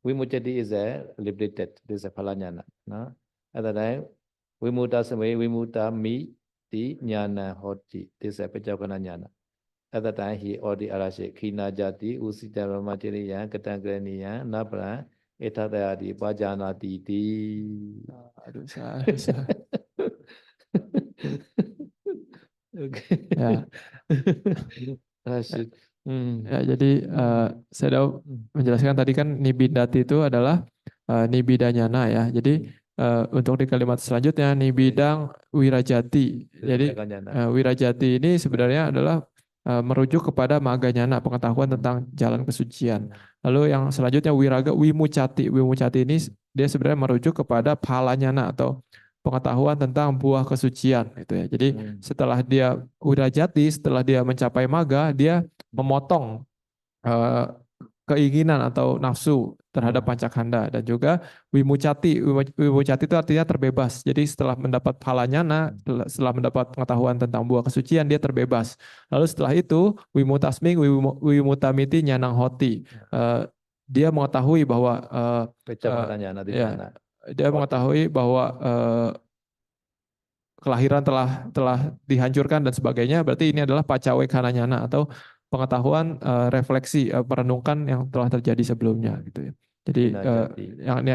Vimucchati is a liberated, this is a phala nyana. No? At that time, Vimuta Samay, Vimuta Mi, Ti Nyana Hoti, this is a Pachakana nyana. At that time, he already arashe Kina Jati, Usita Ramachiriya, Katangraniya, Nabra, Etadayadi, Bajana Titi. Aduh, saya. Okay. Ya. Ya, jadi saya sudah menjelaskan tadi kan nibindati itu adalah nibidanyana ya. Jadi untuk di kalimat selanjutnya nibidang wirajati. Jadi wirajati ini sebenarnya adalah merujuk kepada maganyana, pengetahuan tentang jalan kesucian. Lalu yang selanjutnya wiraga wimucati. Wimucati ini dia sebenarnya merujuk kepada phalanyana atau pengetahuan tentang buah kesucian gitu ya. Jadi setelah dia wirajati, setelah dia mencapai maga, dia memotong keinginan atau nafsu terhadap pancakanda, dan juga wimucati. Wimucati itu artinya terbebas. Jadi setelah mendapat phalanyana, setelah mendapat pengetahuan tentang buah kesucian, dia terbebas. Lalu setelah itu wimutasming, wimutamiti nyanang hoti. Dia mengetahui bahwa dia mengetahui bahwa kelahiran telah dihancurkan dan sebagainya. Berarti ini adalah pacawekkhana nyana atau pengetahuan refleksi perenungan yang telah terjadi sebelumnya gitu ya. Jadi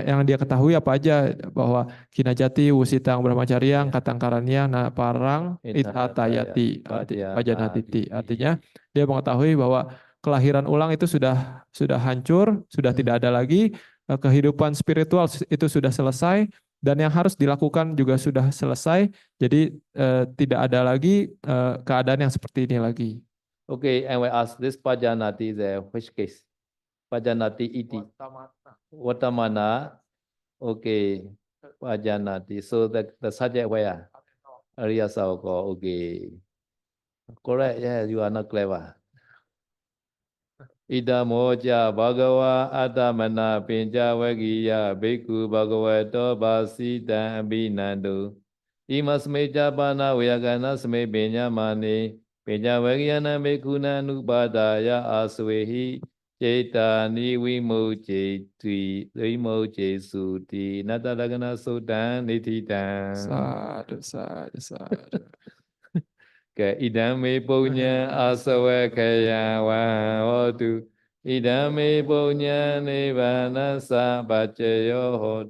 yang dia ketahui apa aja, bahwa kinajati, wusitang brahmacaryang, katangkaranyang, naparang, ithatayati, pajanatiti. Artinya dia mengetahui bahwa kelahiran ulang itu sudah hancur, sudah tidak ada lagi. kehidupan spiritual itu sudah selesai dan yang harus dilakukan juga sudah selesai. Jadi tidak ada lagi keadaan yang seperti ini lagi. Okay, and we ask this Pajanati is which case? Pajanati iti. Vatamana. Okay. Pajanati. So the subject where? Arya Savaka. Okay. Correct. Yeah, you are not clever. Ida moja bhagava atamana pinja vagiya bhikkhu bhagavato basita abhinando. Imasmeja bana vyagana sme pinya mani pinya vagyana bhikkhuna nubadaya asvehi cetani vimoche suti natalagana sudan nithitan. Sadhu, sadhu, sadhu. Ke idame punya asawakaya wahotu idame punya nivana sabacayo hot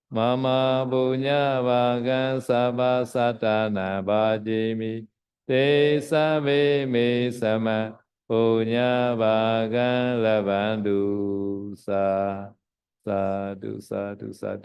mama punya vagan sabasatana bajimi te save me sama punya vagan labandu sa sadhu sadhu sadhu.